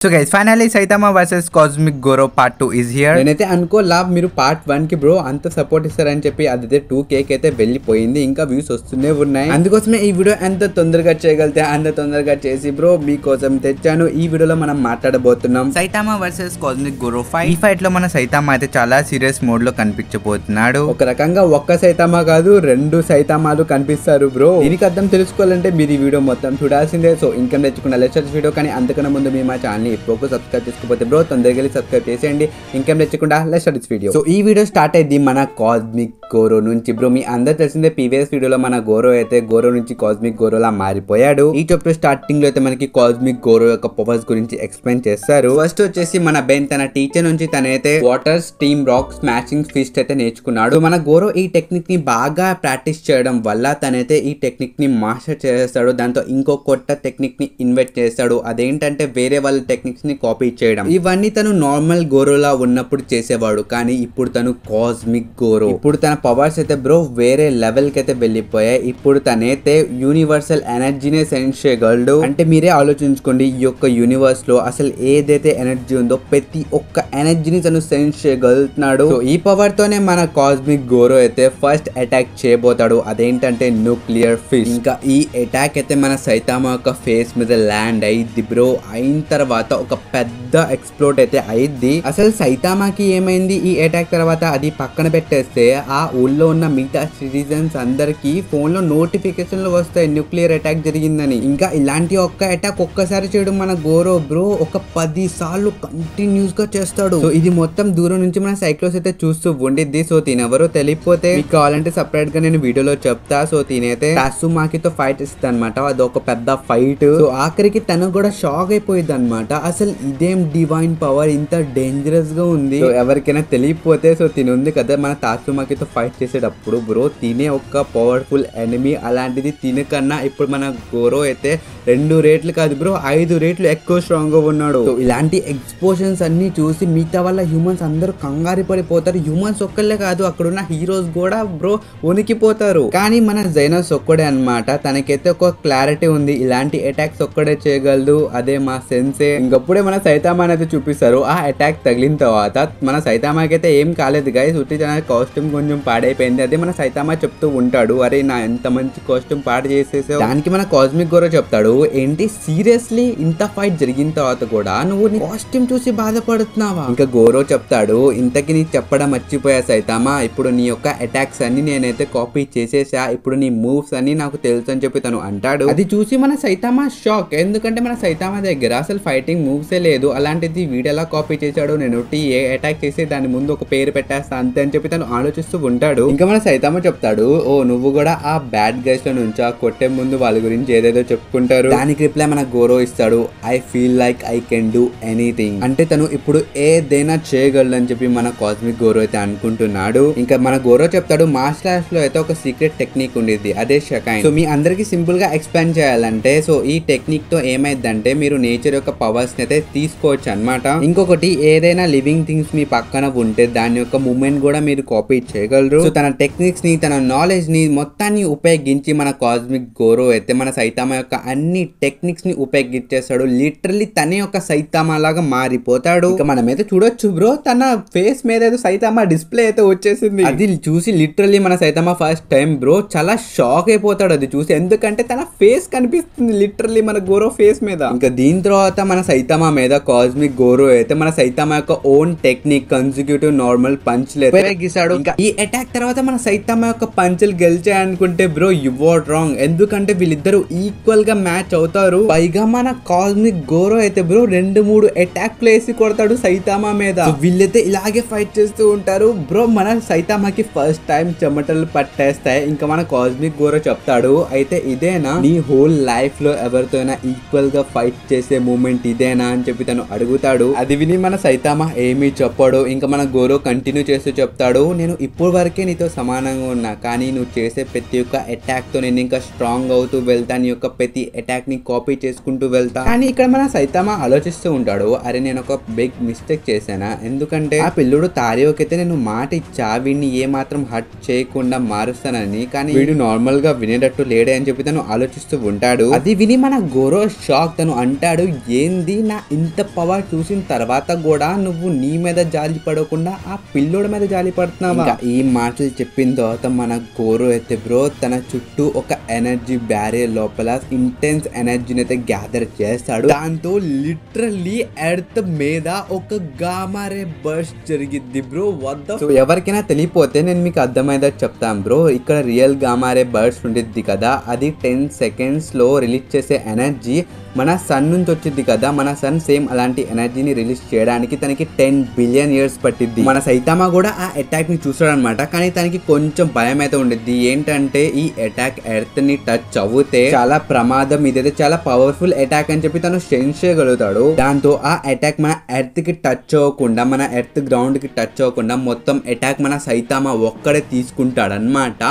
So guys, finally Saitama vs Cosmic Goro part 2 is here. నేనైతే అనుకోలా మీరు part 1 కి bro అంత సపోర్ట్ ఇస్తారని చెప్పి అదైతే 2K అయితే వెళ్ళిపోయింది. ఇంకా వ్యూస్ వస్తూనే ఉన్నాయి. అందుకోసమే ఈ వీడియో ఎంత తొందరగా చేయగలితే అంత తొందరగా చేసి బ్రో మీకోసం తెచ్చాను. ఈ వీడియోలో మనం మాట్లాడబోతున్నాం Saitama vs Cosmic Goro fight. ఈ ఫైట్ లో మన సైతామా అయితే చాలా సీరియస్ మోడ్ లో కనిపించబోతున్నాడు. ఒక రకంగా ఒక్క సైతామా కాదు 2 సైతామాలు కనిపిస్తారు బ్రో. దీనికి అర్థం తెలుసుకోవాలంటే మీరు ఈ వీడియో మొత్తం చూడాల్సిందే. సో ఇంకా తెచ్చుకున్న లెక్చర్స్ వీడియో కానీ అంతకన్నా ముందు మీ మా ఛానల్ ఇప్పుడు సబ్స్క్రైబ్ చేసుకోకపోతే బ్రో తొందరగా వెళ్ళి సబ్స్క్రైబ్ చేసేయండి. ఇంకేం తెచ్చకుండా let's start this video. So ఈ వీడియో స్టార్ట్ అయింది మన కాస్మిక్ గోరో నుంచి బ్రో. మీ అందరు తెలిసిందే ప్రీవియస్ వీడియోలో మన గోరో అయితే గోరో నుంచి కాస్మిక్ గోరోలా మారిపోయాడు. ఈ చాప్టర్ స్టార్టింగ్ లో అయితే మనకి కాస్మిక్ గోరో యొక్క పవర్స్ గురించి ఎక్స్ప్లెయిన్ చేస్తారు. ఫస్ట్ వచ్చేసి మన బెన్ తన టీచర్ నుంచి తనైతే water steam rock smashing fist అయితే నేర్చుకున్నాడు. మన గోరో ఈ టెక్నిక్ ని బాగా ప్రాక్టీస్ చేయడం వల్ల తనైతే ఈ టెక్నిక్ ని మాస్టర్ చేస్తాడు. దాంతో ఇంకో కొత్త టెక్నిక్ ని ఇన్వెస్ట్ చేస్తాడు. అదేంటంటే వేరే వాళ్ళ టెక్నిక్స్ ని కాపీ చేయడం. ఇవన్నీ తను నార్మల్ గోరోలా ఉన్నప్పుడు చేసేవాడు. కానీ ఇప్పుడు తను కాస్మిక్ గోరో. ఇప్పుడు తన పవర్స్ అయితే బ్రో వేరే లెవెల్ కి అయితే వెళ్ళిపోయాయి. ఇప్పుడు తనైతే యూనివర్సల్ ఎనర్జీనే సెన్స్ చేయగలడు. అంటే మీరే ఆలోచించుకోండి, ఈ యొక్క యూనివర్స్ లో అసలు ఏదైతే ఎనర్జీ ఉందో ప్రతి ఒక్క ఎనర్జీని తను సెన్స్ చేయగలుగుతున్నాడు. సో ఈ పవర్ తోనే మన కాస్మిక్ గోరో అయితే ఫస్ట్ అటాక్ చేయబోతాడు. అదేంటంటే న్యూక్లియర్ ఫిష్. ఇంకా ఈ అటాక్ అయితే మన సైతామా యొక్క ఫేస్ మీద ల్యాండ్ అయ్యిద్ది బ్రో. అయిన తర్వాత ఒక పెద్ద ఎక్స్ప్లోడ్ అయితే అయ్యిద్ది. అసలు సైతామాకి ఏమైంది ఈ అటాక్ తర్వాత అది పక్కన పెట్టేస్తే ఆ ఊళ్ళో ఉన్న మిగతా సిటిజన్స్ అందరికి ఫోన్ లో నోటిఫికేషన్లు వస్తాయి న్యూక్లియర్ అటాక్ జరిగిందని. ఇంకా ఇలాంటి ఒక్క అటాక్ ఒక్కసారి చేయడం మన గోరో బ్రో ఒక 10 సార్లు కంటిన్యూస్ గా చేస్తాడు. సో ఇది మొత్తం దూరం నుంచి మన సైక్లోస్ అయితే చూస్తూ ఉండిద్ది. సో తినెవరో తెలియపోతే మీకు కావాలంటే సపరేట్ గా నేను వీడియోలో చెప్తా. సో తినైతే టాసుమాకితో ఫైట్ ఇస్తుంది అనమాట. అది ఒక పెద్ద ఫైట్. సో ఆఖరికి తను కూడా షాక్ అయిపోయింది అనమాట. అసలు ఇదేం డివైన్ పవర్ ఇంత డేంజరస్ గా ఉంది. సో ఎవరికైనా తెలియపోతే సో తిని ఉంది కదా మన తాసుమాకితో ఫైట్ చేసేటప్పుడు బ్రో తినే ఒక పవర్ఫుల్ ఎనిమీ. అలాంటిది తినకన్నా ఇప్పుడు మన గోరో అయితే 2 రేట్లు కాదు బ్రో 5 రేట్లు ఎక్కువ స్ట్రాంగ్ గా ఉన్నాడు. సో ఇలాంటి ఎక్స్పోజన్స్ అన్ని చూసి మిగతా వల్ల హ్యూమన్స్ అందరూ కంగారు పడిపోతారు. హ్యూమన్స్ ఒక్కళ్ళే కాదు అక్కడ ఉన్న హీరోస్ కూడా బ్రో వణికిపోతారు. కానీ మన జైనస్ ఒక్కడే అనమాట. తనకైతే ఒక క్లారిటీ ఉంది, ఇలాంటి అటాక్స్ ఒక్కడే చేయగలదు, అదే మా సెన్సే. ఇంకప్పుడే మన సైతామా అయితే చూపిస్తారు. ఆ అటాక్ తగిలిన తర్వాత మన సైతామాకి అయితే ఏం కాలేదు గైస్. ఉట్టి తన కాస్ట్యూమ్ కొంచెం పాడైపోయింది. అదే మన సైతామా చెప్తూ ఉంటాడు, అరే నా ఎంత మంచి కాస్ట్యూమ్ పాడు చేసేసావు. దానికి మన కాస్మిక్ గోరో చెప్తాడు, ఏంటి సీరియస్లీ ఇంత ఫైట్ జరిగిన తర్వాత కూడా నువ్వు నీ కాస్ట్యూమ్ చూసి బాధపడుతున్నావా? ఇంకా గోరో చెప్తాడు, ఇంతకి నీకు చెప్పడం మర్చిపోయా సైతామా, ఇప్పుడు నీ యొక్క అటాక్స్ అన్ని నేనైతే కాపీ చేసేసా, ఇప్పుడు నీ మూవ్స్ అన్ని నాకు తెలుసు అని చెప్పి తను అంటాడు. అది చూసి మన సైతామా షాక్. ఎందుకంటే మన సైతామా దగ్గర అసలు ఫైటింగ్ మూవ్సే లేదు. అలాంటిది వీడెలా కాపీ చేశాడు, నేను ఏ అటాక్ చేసి దాని ముందు ఒక పేరు పెట్టేస్తా అంతే అని చెప్పి తను ఆలోచిస్తూ ఉంటాడు. ఇంకా మన సైతామా చెప్తాడు, ఓ నువ్వు కూడా ఆ బ్యాడ్ గైస్ లో నుంచి ఆ కొట్టే ముందు వాళ్ళ గురించి ఏదేదో చెప్పుకుంటారు. దానికి రిప్లై మన గోరో ఇస్తాడు, I feel like I can do anything. అంటే తను ఇప్పుడు ఏదైనా చేయగలడు అని చెప్పి మన కాస్మిక్ గోరో అయితే అనుకుంటున్నాడు. ఇంకా మన గోరో చెప్తాడు, మార్షల్ ఆర్ట్స్ లో అయితే ఒక సీక్రెట్ టెక్నిక్ ఉండేది, అదే షకైన్. సో మీ అందరికి సింపుల్ గా ఎక్స్ప్లెయిన్ చేయాలంటే సో ఈ టెక్నిక్ తో ఏమైందంటే మీరు నేచర్ యొక్క పవర్స్ అయితే తీసుకోవచ్చు అనమాట. ఇంకొకటి ఏదైనా లివింగ్ థింగ్స్ మీ పక్కన ఉంటే దాని యొక్క మూమెంట్ కూడా మీరు కాపీ చేయగలరు. సో తన టెక్నిక్స్ ని తన నాలెడ్జ్ ని మొత్తాన్ని ఉపయోగించి మన కాస్మిక్ గోరో అయితే మన సైతామా యొక్క అన్ని టెక్నిక్స్ ని ఉపయోగించేస్తాడు. లిటరల్లీ తనే ఒక సైతామా లాగా మారిపోతాడు. ఇక మనమైతే చూడొచ్చు బ్రో తన ఫేస్ మీద ఏదో సైతామా డిస్ప్లే అయితే వచ్చేసింది. అది చూసి లిటరల్లీ మన సైతామా ఫస్ట్ టైం బ్రో చాలా షాక్ అయిపోతాడు అది చూసి. ఎందుకంటే తన ఫేస్ కనిపిస్తుంది లిటరల్లీ మన గోరో ఫేస్ మీద. ఇంకా దీని తర్వాత మన సైతామా మీద కాస్మిక్ గోరో అయితే మన సైతామా యొక్క own technique consecutive normal punch ఉపయోగిస్తాడు. ఇంకా ఈ అటాక్ తర్వాత మన సైతామా యొక్క పంచులు గెలిచాయనుకుంటే బ్రో యు ఆర్ రాంగ్. ఎందుకంటే వీళ్ళిద్దరు ఈక్వల్ గా మ్యాచ్ అవుతారు. పైగా మన కాస్మిక్ గోరో అయితే బ్రో 2-3 అటాక్ వేసి కొడతాడు సైతామా మీద. వీళ్ళైతే ఇలాగే ఫైట్ చేస్తూ ఉంటారు బ్రో. మన సైతామాకి ఫస్ట్ టైం చెమటలు పట్టేస్తాయి. ఇంకా మన కాస్మిక్ గోరో చెప్తాడు, అయితే ఇదేనా నీ హోల్ లైఫ్ లో ఎవరితోనైనా ఈక్వల్ గా ఫైట్ చేసే మూమెంట్ ఇదేనా అని చెప్పి తను అడుగుతాడు. అది విని మన సైతామా ఏమీ చెప్పాడు. ఇంకా మన గోరో కంటిన్యూ చేస్తూ చెప్తాడు, నేను ఇప్పుడు వరకే నీతో సమానంగా ఉన్నా, కానీ నువ్వు చేసే ప్రతి ఒక్క అటాక్ తో నేను ఇంకా స్ట్రాంగ్ అవుతూ వెళ్తా, నీ యొక్క ప్రతి అటాక్ ని కాపీ చేసుకుంటూ వెళ్తా. కానీ ఇక్కడ మన సైతామా ఆలోచిస్తూ ఉంటాడు, అరే నేను ఒక బిగ్ మిస్టేక్ చేశానా? ఎందుకంటే ఆ పిల్లుడు తారియోకైతే నేను మాట ఇచ్చా వీడిని ఏ మాత్రం హర్ట్ చేయకుండా మారుస్తానని, కానీ వీడు నార్మల్ గా వినేటట్టు లేడే అని చెప్పి తను ఆలోచిస్తూ ఉంటాడు. అది విని మన గోరో షాక్. తను అంటాడు, ఏంది ఏంది నా ఇంత పవర్ చూసిన తర్వాత కూడా నువ్వు నీ మీద జాలి పడకుండా ఆ పిల్లోడి మీద జాలి పడుతున్నావా? ఈ మాటలు చెప్పిన తర్వాత మన గోరో అయితే బ్రో తన చుట్టూ ఒక ఎనర్జీ బ్యారియర్ లోపల ఇంటెన్స్ ఎనర్జీని అయితే గ్యాదర్ చేస్తాడు. దాంతో లిటరల్లీ ఎర్త్ మీద ఒక గామారే బర్స్ట్ జరిగిద్ది బ్రో. సో ఎవరికైనా తెలియపోతే నేను మీకు అర్థమైందా చెప్తాను బ్రో. ఇక్కడ రియల్ గామారే బర్స్ట్ ఉండిద్ది కదా, అది 10 seconds లో రిలీజ్ చేసే ఎనర్జీ మన సన్ నుంచి వచ్చింది కదా. మన సన్ సేమ్ అలాంటి ఎనర్జీని రిలీజ్ చేయడానికి తనకి 10 billion years పట్టిద్ది. మన సైతామా కూడా ఆ అటాక్ ని చూస్తాడనమాట. కానీ తనకి కొంచెం భయం అయితే ఉండిద్ది. ఏంటంటే ఈ అటాక్ ఎర్త్ ని టచ్ అవుతే చాలా ప్రమాదం, ఇదైతే చాలా పవర్ఫుల్ అటాక్ అని చెప్పి తను సెన్స్ చేయగలుగుతాడు. దాంతో ఆ అటాక్ మన ఎర్త్ కి టచ్ అవ్వకుండా, మన ఎర్త్ గ్రౌండ్ కి టచ్ అవ్వకుండా మొత్తం అటాక్ మన సైతామా ఒక్కడే తీసుకుంటాడు అనమాట.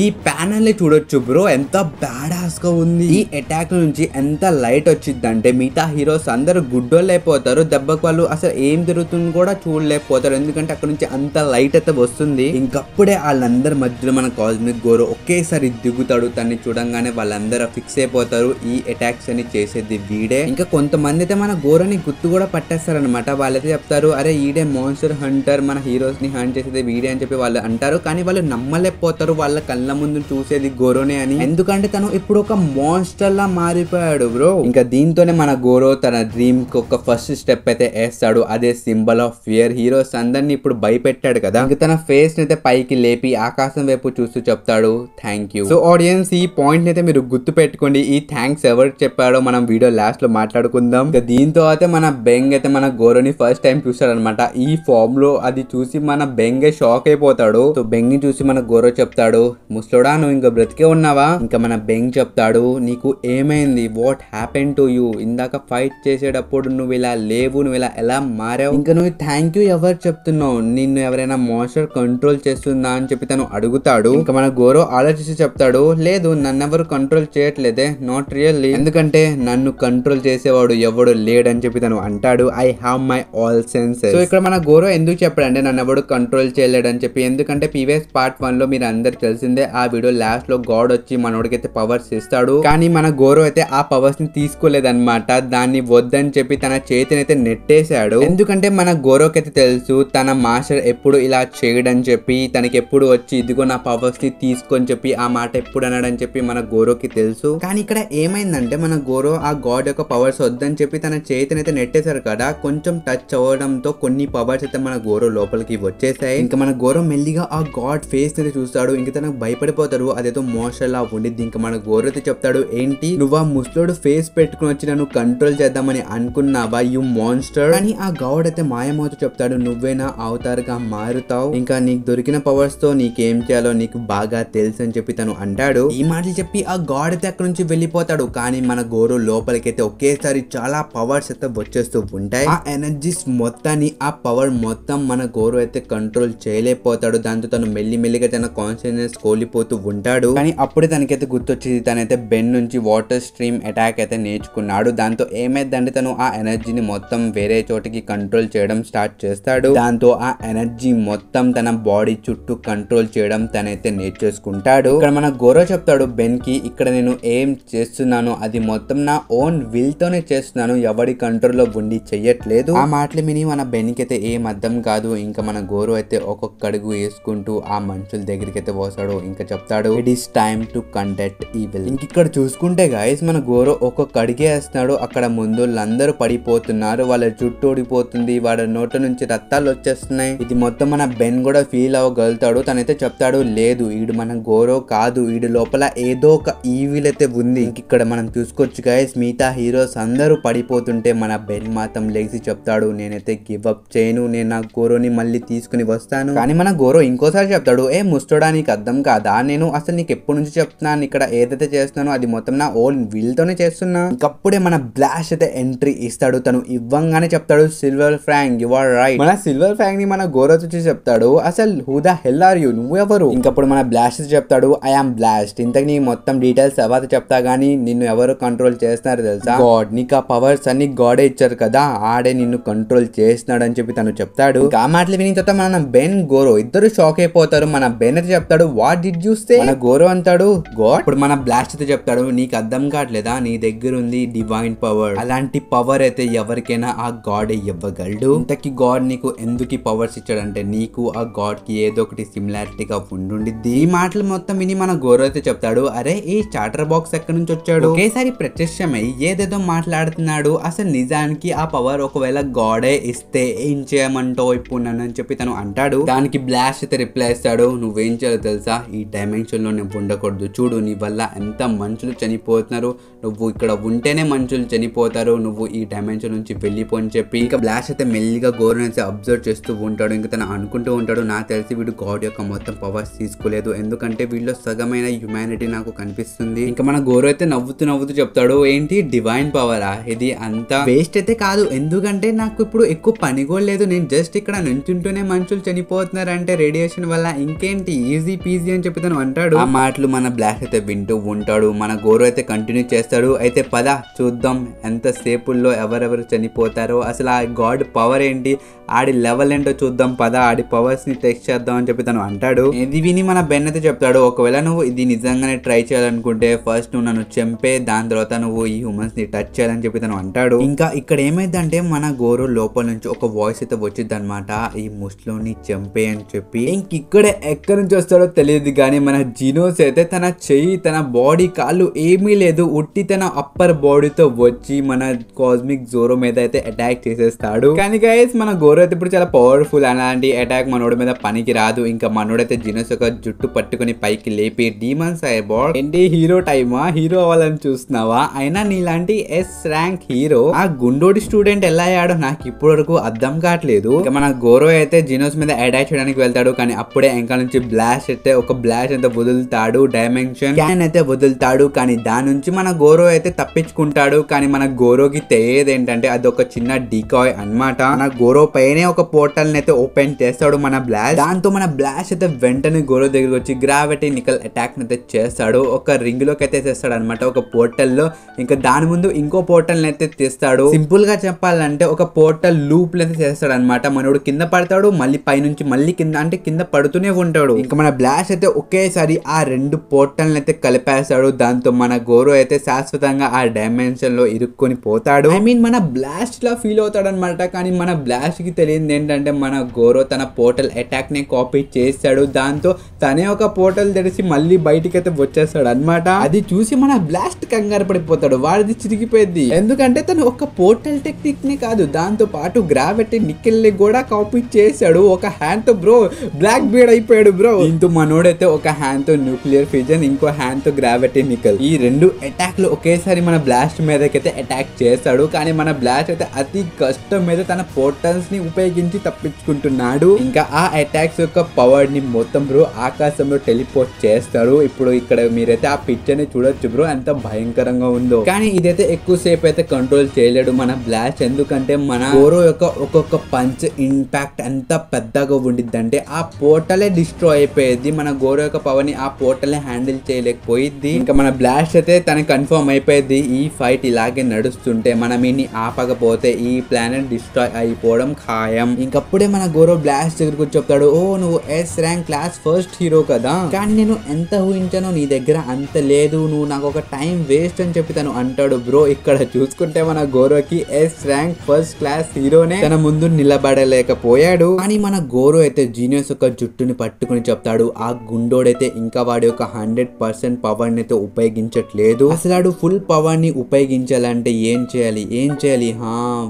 ఈ ప్యానల్ చూడొచ్చు బ్రో, ఎంత బ్యాడాస్ గా ఉంది. ఈ అటాక్ నుంచి ఎంత లైట్ వచ్చిందంటే మిగతా హీరోస్ అందరూ గుడ్డోళ్ళు అయిపోతారు. దెబ్బకు వాళ్ళు అసలు ఏం జరుగుతుంది కూడా చూడలేకపోతారు, ఎందుకంటే అక్కడ నుంచి అంత లైట్ అయితే వస్తుంది. ఇంకప్పుడే వాళ్ళందరి మధ్యలో మన కాస్మిక్ గోరో ఒకేసారి దిగుతాడు. తన్ని చూడంగానే వాళ్ళందరూ ఫిక్స్ అయిపోతారు ఈ అటాక్స్ అని చేసేది వీడే. ఇంకా కొంతమంది అయితే మన గోరోని గుర్తు కూడా పట్టేస్తారనమాట. వాళ్ళైతే చెప్తారు, అరే ఈడే మాన్స్టర్ హంటర్, మన హీరోస్ ని హంట్ చేసేది వీడే అని చెప్పి వాళ్ళు అంటారు. కానీ వాళ్ళు నమ్మలేకపోతారు వాళ్ళ కళ్ళ ముందు చూసేది గోరోనే అని, ఎందుకంటే తను ఇప్పుడు ఒక మాన్స్టర్ లా మారిపోయాడు బ్రో. ఇంకా దీంతోనే మన గోరో తన డ్రీమ్ కి ఒక ఫస్ట్ స్టెప్ అయితే వేస్తాడు. అదే సింబల్ ఆఫ్ ఫియర్. హీరోస్ అందరినీ ఇప్పుడు భయపెట్టాడు కదా, ఇంకా తన ఫేస్ అయితే పైకి లేపి ఆకాశం వైపు చూస్తూ చెప్తాడు థ్యాంక్ యూ. సో ఆడియన్స్ ఈ పాయింట్ అయితే మీరు గుర్తు పెట్టుకోండి. ఈ థ్యాంక్స్ ఎవరికి చెప్పాడో మనం వీడియో లాస్ట్ లో మాట్లాడుకుందాం. ఇంకా దీంతో అయితే మన బెంగ్ అయితే మన గోరోని ఫస్ట్ టైం చూస్తాడనమాట ఈ ఫామ్ లో. అది చూసి మన బెంగే షాక్ అయిపోతాడు. సో బెంగ్ ని చూసి మన గోరో చెప్తాడు, ముసలోడా నువ్వు ఇంకా బ్రతికే ఉన్నావా? ఇంకా మన బెంగ్ చెప్తాడు, నీకు ఏమైంది, వాట్ హ్యాపెన్ టు యూ? ఇందాక ఫైట్ చేసేటప్పుడు నువ్వు ఇలా లేవు, నువ్వు ఇలా ఎలా మారావు? ఇంకా నువ్వు థ్యాంక్ యూ ఎవరు చెప్తున్నావు? నిన్ను ఎవరైనా మాన్స్టర్ కంట్రోల్ చేస్తుందా అని చెప్పి తను అడుగుతాడు. ఇంకా మన గోరో ఆలోచించి చెప్తాడు, లేదు నన్నెవరు కంట్రోల్ చేయట్లేదే, నాట్ రియల్లీ, ఎందుకంటే నన్ను కంట్రోల్ చేసేవాడు ఎవడు లేడని చెప్పి తను అంటాడు. I have my all senses. So ఇక్కడ మన గోరో ఎందుకు చెప్పాడంటే నన్ను ఎవడు కంట్రోల్ చేయలేడని చెప్పి, ఎందుకంటే ప్రీవియస్ పార్ట్ 1 లో మీరు అందరు తెలిసిందే ఆ వీడియో లాస్ట్ లో గాడ్ వచ్చి మనోడికి అయితే పవర్స్ ఇస్తాడు. కానీ మన గోరో అయితే ఆ పవర్స్ ని తీసుకోలేదన్నమాట. దాన్ని వద్దని చెప్పి తన చేతిని అయితే నెట్టేశాడు. ఎందుకంటే మన గోరోకి అయితే తెలుసు తన మాస్టర్ ఎప్పుడు ఇలా చేయడని చెప్పి, తనకి ఎప్పుడు వచ్చి ఇదిగో నా పవర్స్ ని తీసుకొని చెప్పి ఆ మాట ఎప్పుడు అన్నాడని చెప్పి మన గోరోకి తెలుసు. కానీ ఇక్కడ ఏమైందంటే మన గోరో ఆ గాడ్ యొక్క పవర్స్ వద్దని చెప్పి తన చేతిని అయితే నెట్టేశారు కదా, కొంచెం టచ్ అవ్వడంతో కొన్ని పవర్స్ అయితే మన గోరో లోపలికి వచ్చేసాయి. ఇంకా మన గోరో మెల్లిగా ఆ గాడ్ ఫేస్ అయితే చూస్తాడు. ఇంకా తనకు భయపడిపోతారు, అదేదో మోషన్ లా ఉండిద్ది. ఇంకా మన గోరో అయితే చెప్తాడు, ఏంటి నువ్వు ఆ ముసలోడు ఫేస్ పెట్టుకుని వచ్చి నన్ను కంట్రోల్ చేద్దామని అనుకున్నావా యు మాన్స్టర్? కానీ ఆ గాడ్ అయితే మాయమవుతూ చెప్తాడు, నువ్వేనా అవతార్ గా మారుతావు, ఇంకా నీకు దొరికిన పవర్స్ తో నీకేం చేయాలో నీకు బాగా తెలుసు అని చెప్పి తను అంటాడు. ఈ మాటలు చెప్పి ఆ గాడ్ అయితే అక్కడ నుంచి వెళ్ళిపోతాడు. కానీ మన గోరో లోపలికైతే ఒకేసారి చాలా పవర్స్ అయితే వచ్చేస్తూ ఉంటాయి. ఆ ఎనర్జీస్ మొత్తాన్ని, ఆ పవర్ మొత్తం మన గోరో అయితే కంట్రోల్ చేయలేకపోతాడు. దాంతో తను మెల్లిమెల్లిగా తన కాన్షియస్నెస్ కోల్పోతూ ఉంటాడు. కానీ అప్పుడే తనకైతే గుర్తొచ్చింది, తనైతే బెన్ నుంచి వాటర్ స్ట్రీమ్ అటాక్ అయితే నేర్చుకున్నాడు. దాంతో ఏమైందంటే తను ఆ ఎనర్జీని మొత్తం వేరే చోటికి కంట్రోల్ చేయడం స్టార్ట్ చేస్తాడు. దాంతో ఆ ఎనర్జీ మొత్తం తన బాడీ చుట్టూ కంట్రోల్ చేయడం తనైతే నేర్చేసుకుంటాడు. ఇక్కడ మన గోరో చెప్తాడు బెన్ కి, ఇక్కడ నేను ఏం చేస్తున్నాను అది మొత్తం నా ఓన్ విల్ తోనే చేస్తున్నాను, ఎవడి కంట్రోల్ లో ఉండి చెయ్యట్లేదు. ఆ మాటలు విని మన బెన్ కి అయితే ఏం అర్థం కాదు. ఇంకా మన గోరో అయితే ఒక్కొక్క అడుగు వేసుకుంటూ ఆ మనుషుల దగ్గరికి అయితే పోస్తాడు. ఇంకా చెప్తాడు, it is time to conduct evil. ఇంక ఇక్కడ చూసుకుంటే గైస్ మన గోరో ఒక్కొక్క అడిగే వేస్తున్నాడు. అక్కడ ముందులందరూ పడిపోతున్నారు, వాళ్ళ జుట్టు ఓడిపోతుంది, వాళ్ళ నోట్ల నుంచి రక్తాలు వచ్చేస్తున్నాయి. ఇది మొత్తం మన బెన్ కూడా ఫీల్ అవ్వగలుగుతాడు. తనైతే చెప్తాడు, లేదు ఈడు మన గోరో కాదు, ఈడు లోపల ఏదో ఒక ఈవిల్ అయితే ఉంది. ఇంక ఇక్కడ మనం చూసుకోవచ్చు గైస్, మిగతా హీరోస్ అందరూ పడిపోతుంటే మన బెన్ మాత్రం లేచి చెప్తాడు, నేనైతే గివ్ అప్ చేయను, నేను నా గోరోని మళ్ళీ తీసుకుని వస్తాను. కానీ మన గోరో ఇంకోసారి చెప్తాడు, ఏ ముస్టోడా నీకు అర్థం కాదా, నేను అసలు నీకు ఎప్పటి నుంచి చెప్తున్నాను, ఇక్కడ ఏదైతే చేస్తున్నానో అది మొత్తం నా ఓన్ విల్ తోనే చేస్తున్నా. ఇంకప్పుడే మన బ్లాస్ట్ అయితే ఎంట్రీ ఇస్తాడు. తను ఇవ్వంగానే చెప్తాడు, Silver Frank you are right. మన సిల్వర్ ఫ్రాంక్ ని మన గోరో చూసి చెప్తాడు, అసలు who the hell are you, నువ్వెవరు? ఇంకప్పుడు మన బ్లాస్ట్ చెప్తాడు, ఐ ఆమ్ బ్లాస్ట్. ఇంతకు నీ మొత్తం డీటెయిల్స్ తర్వాత చెప్తా గానీ నిన్ను ఎవరు కంట్రోల్ చేస్తున్నారు తెలుసా? గాడ్. నీకు ఆ పవర్స్ అన్ని గాడే ఇచ్చారు కదా, ఆడే నిన్ను కంట్రోల్ చేస్తున్నాడు అని చెప్పి తను చెప్తాడు. ఆ మాటలు విని తర్వాత మన బెన్ గోరో ఇద్దరు షాక్ అయిపోతారు. మన బెన్ అయితే చెప్తాడు, వాట్ డిడ్ యు సే? మన గోరో అంటాడు గాడ్. ఇప్పుడు మన బ్లాస్ట్ అయితే చెప్తాడు నీకు అర్థం కావట్లేదా, నీ దగ్గర ఉంది డివైన్ పవర్. అలాంటి పవర్ అయితే ఎవరికైనా ఆ గాడ్ ఇవ్వగలడు. ఇంతకీ గాడ్ నీకు ఎందుకు పవర్స్ ఇచ్చాడంటే నీకు ఆ గాడ్ కి ఏదో ఒకటి సిమిలారిటీగా ఉండుండిద్ది. ఈ మాటలు మొత్తం విని మన గోరో అయితే చెప్తాడు అరే ఈ స్టార్టర్ బాక్స్ ఎక్కడి నుంచి వచ్చాడు? ఒకేసారి ప్రత్యక్షమై ఏదేదో మాట్లాడుతున్నాడు. అసలు నిజానికి ఆ పవర్ ఒకవేళ గాడే ఇస్తే ఏం చేయమంటావు ఇప్పుడు నన్ను అని చెప్పి తను అంటాడు. దానికి బ్లాస్ట్ అయితే రిప్లై ఇస్తాడు నువ్వేం చేయాలో తెలుసా, ఈ డైమెన్షన్ లో నేను ఉండకూడదు. చూడు నీ వల్ల ఎంత మనుషులు చనిపోతున్నారు, నువ్వు ఇక్కడ ఉంటేనే మనుషులు చనిపోతారు, నువ్వు ఈ డైమెన్షన్ నుంచి వెళ్ళిపో అని చెప్పి ఇంకా బ్లాస్ట్ అయితే మెల్లిగా గోరోని అయితే అబ్జర్వ్ చేస్తూ ఉంటాడు. ఇంకా తను అనుకుంటూ ఉంటాడు నాకు తెలిసి వీడు గాడ్ యొక్క మొత్తం పవర్స్ తీసుకోలేదు, ఎందుకంటే వీళ్ళు సగమైన హ్యుమానిటీ నాకు కనిపిస్తుంది. ఇంకా మన గోరో అయితే నవ్వుతూ చెప్తాడు ఏంటి డివైన్ పవరా, ఇది అంతా వేస్ట్ అయితే కాదు, ఎందుకంటే నాకు ఇప్పుడు ఎక్కువ పని కూడా లేదు, నేను జస్ట్ ఇక్కడ నుంచుంటూనే మనుషులు చనిపోతున్నారంటే రేడియేషన్ వల్ల, ఇంకేంటి ఈజీ పీజీ అని చెప్పి తను అంటాడు. ఆ మాటలు మన బ్లాక్ అయితే వింటూ ఉంటాడు. మన గోరో అయితే కంటిన్యూ చేస్తాడు అయితే పద చూద్దాం ఎంత సేపుల్లో ఎవరెవరు చనిపోతారో, అసలు ఆ గాడ్ పవర్ ఏంటి, ఆడి లెవెల్ ఏంటో చూద్దాం పద, ఆడి పవర్స్ ని టెస్ట్ చేద్దాం అని చెప్పి తను అంటాడు. ఇది విని మన బెన్ అయితే చెప్తాడు ఒకవేళ నువ్వు ఇది నిజంగానే ట్రై చేయాలనుకుంటే ఫస్ట్ నువ్వు నన్ను చంపే, దాని తర్వాత నువ్వు ఈ హ్యూమన్స్ ని టచ్ చేయాలని చెప్పి తను అంటాడు. ఇంకా ఇక్కడ ఏమైందంటే మన గోరో లోపల నుంచి ఒక వాయిస్ అయితే వచ్చింది అనమాట, ఈ ముస్లోని చంపే అని చెప్పి. ఇంకిక్కడ ఎక్కడి నుంచి వస్తాడో తెలియదు కానీ మన జినోస్ అయితే తన చెయ్యి తన బాడీ కాళ్ళు ఏమీ లేదు ఉట్టి తన అప్పర్ బాడీతో వచ్చి మన కాస్మిక్ జోరో మీద అయితే అటాక్ చేసేస్తాడు. కానీ గైస్ మన గోరో అయితే ఇప్పుడు చాలా పవర్ఫుల్, అలాంటి అటాక్ మనోడి మీద పనికి రాదు. ఇంకా మనోడైతే జినోస్ ఒక జుట్టు పట్టుకుని పైకి లేపి డీమన్స్ సైబోర్గ్ ఏంటి హీరో టైమా, హీరో అవ్వాలని చూస్తున్నావా, అయినా నీలాంటి ఎస్ ర్యాంక్ హీరో ఆ గుండోడి స్టూడెంట్ ఎలా అయ్యాడో నాకు ఇప్పటి వరకు అర్థం కావట్లేదు. ఇక మన గోరో అయితే జినోస్ మీద అటాక్ చేయడానికి వెళ్తాడు కానీ అప్పుడే ఇంకా నుంచి బ్లాస్ట్ అయితే ఒక బ్లాస్ట్ అయితే వదులుతాడు, డైమెన్షన్ క్యాన్ అయితే వదులుతాడు. కానీ దాని నుంచి మన గోరో అయితే తప్పించుకుంటాడు. కానీ మన గోరోకి తెలియదు ఏంటంటే అది ఒక చిన్న డికాయ్ అన్నమాట. మన గోరో పైనే ఒక పోర్టల్ అయితే ఓపెన్ చేస్తాడు మన బ్లాస్ట్. దాంతో మన బ్లాస్ట్ అయితే వెంటనే గోరో దగ్గరికి వచ్చి గ్రావిటీ నికల్ అటాక్ అయితే చేస్తాడు, ఒక రింగ్ లోకి అయితే తెస్తాడు అనమాట ఒక పోర్టల్ లో. ఇంకా దాని ముందు ఇంకో పోర్టల్ అయితే తీస్తాడు. సింపుల్ గా చెప్పాలంటే ఒక పోర్టల్ లూప్ అయితే చేస్తాడు అనమాట. మనోడు కింద పడతాడు మళ్ళీ పైనుంచి మళ్ళీ కింద అంటే కింద పడుతూనే ఉంటాడు. ఇంకా మన బ్లాస్ట్ అయితే ఒకేసారి ఆ రెండు పోర్టల్ అయితే కలిపేస్తాడు. దాంతో మన గోరో అయితే శాశ్వతంగా ఆ డైమెన్షన్ లో ఇరుక్కొని పోతాడు. ఐ మీన్ మన బ్లాస్ట్ లా ఫీల్ అవుతాడు అనమాట. కానీ మన బ్లాస్ట్ కి తెలియదు ఏంటంటే మన గోరో తన పోర్టల్ అటాక్ ని కాపీ చేస్తాడు. దాంతో తనే ఒక పోర్టల్ తెరిచి మళ్ళీ బయటికి అయితే వచ్చేస్తాడు అనమాట. అది చూసి మన బ్లాస్ట్ కంగారు పడిపోతాడు, వాడిది చిరిగిపోయింది. ఎందుకంటే తను ఒక పోర్టల్ టెక్నిక్ ని కాదు దాంతో పాటు గ్రావిటీ నికెల్ ని కూడా కాపీ చేశాడు ఒక హ్యాండ్ తో. బ్రో బ్లాక్ బీడ్ అయిపోయాడు బ్రో. దీంతో మనోడైతే ఒక హ్యాండ్ తో న్యూక్లియర్ ఫ్యూజన్, ఇంకో హ్యాండ్ తో గ్రావిటీ నికెల్, ఈ రెండు అటాక్ లో ఒకేసారి మన బ్లాస్ట్ మీదకైతే అటాక్ చేస్తాడు. కానీ మన బ్లాస్ట్ అయితే అతి కష్టం మీద తన పోర్టల్స్ ని ఉపయోగించి తప్పించుకుంటున్నాడు. ఇంకా ఆ అటాక్స్ యొక్క పవర్ ని మొత్తం బ్రో ఆకాశంలో టెలిపోర్ట్ చేస్తాడు. ఇప్పుడు ఇక్కడ మీరైతే ఆ పిక్చర్ ని చూడొచ్చు బ్రో ఎంత భయంకరంగా ఉందో. కానీ ఇదైతే ఎక్కువ సేపు అయితే కంట్రోల్ చేయలేడు మన బ్లాస్ట్, ఎందుకంటే మన గోరో యొక్క ఒక్కొక్క పంచ్ ఇంపాక్ట్ ఎంత పెద్దగా ఉండిద్ది అంటే ఆ పోర్టలే డిస్ట్రాయ్ అయిపోయేది. మన గోరో యొక్క పవర్ ని ఆ పోర్టలే హ్యాండిల్ చేయలేకపోయింది. ఇంకా మన బ్లాస్ట్ అయితే తనకి కన్ఫర్మ్ అయిపోయింది ఈ ఫైట్ ఇలాగే నడుస్తుంటే మనం ఇన్ని ఆపకపోతే ఈ ప్లానెట్ డిస్ట్రాయ్ అయిపోవడం ఖాయం. ఇంకప్పుడే మన గోరో బ్లాస్ట్ దగ్గరకు చెప్తాడు ఓ నువ్వు yes rank class first hero కదా, కానీ నేను ఎంత ఊహించానో నీ దగ్గర అంత లేదు, నువ్వు నాకు ఒక టైం వేస్ట్ అని చెప్పి తను అంటాడు. బ్రో ఇక్కడ చూసుకుంటే మన గోరోకి ఎస్ ర్యాంక్ ఫస్ట్ క్లాస్ హీరోనే తన ముందు నిలబడలేకపోయాడు. కానీ మన గోరో అయితే జీనియస్ యొక్క జుట్టుని పట్టుకుని చెప్తాడు ఆ గుండోడైతే ఇంకా వాడి యొక్క 100% పవర్ ని అయితే ఉపయోగించట్లేదు. అసలు ఫుల్ పవర్ ని ఉపయోగించాలంటే ఏం చేయాలి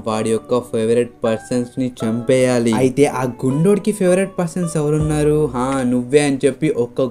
వాడి యొక్క ఫేవరెట్ పర్సన్స్ ని చంపేయాలి. అయితే ఆ గుండోడికి ఫేవరెట్ పర్సన్స్ ఎవరున్నారు, నువ్వే అని చెప్పి ఒక్క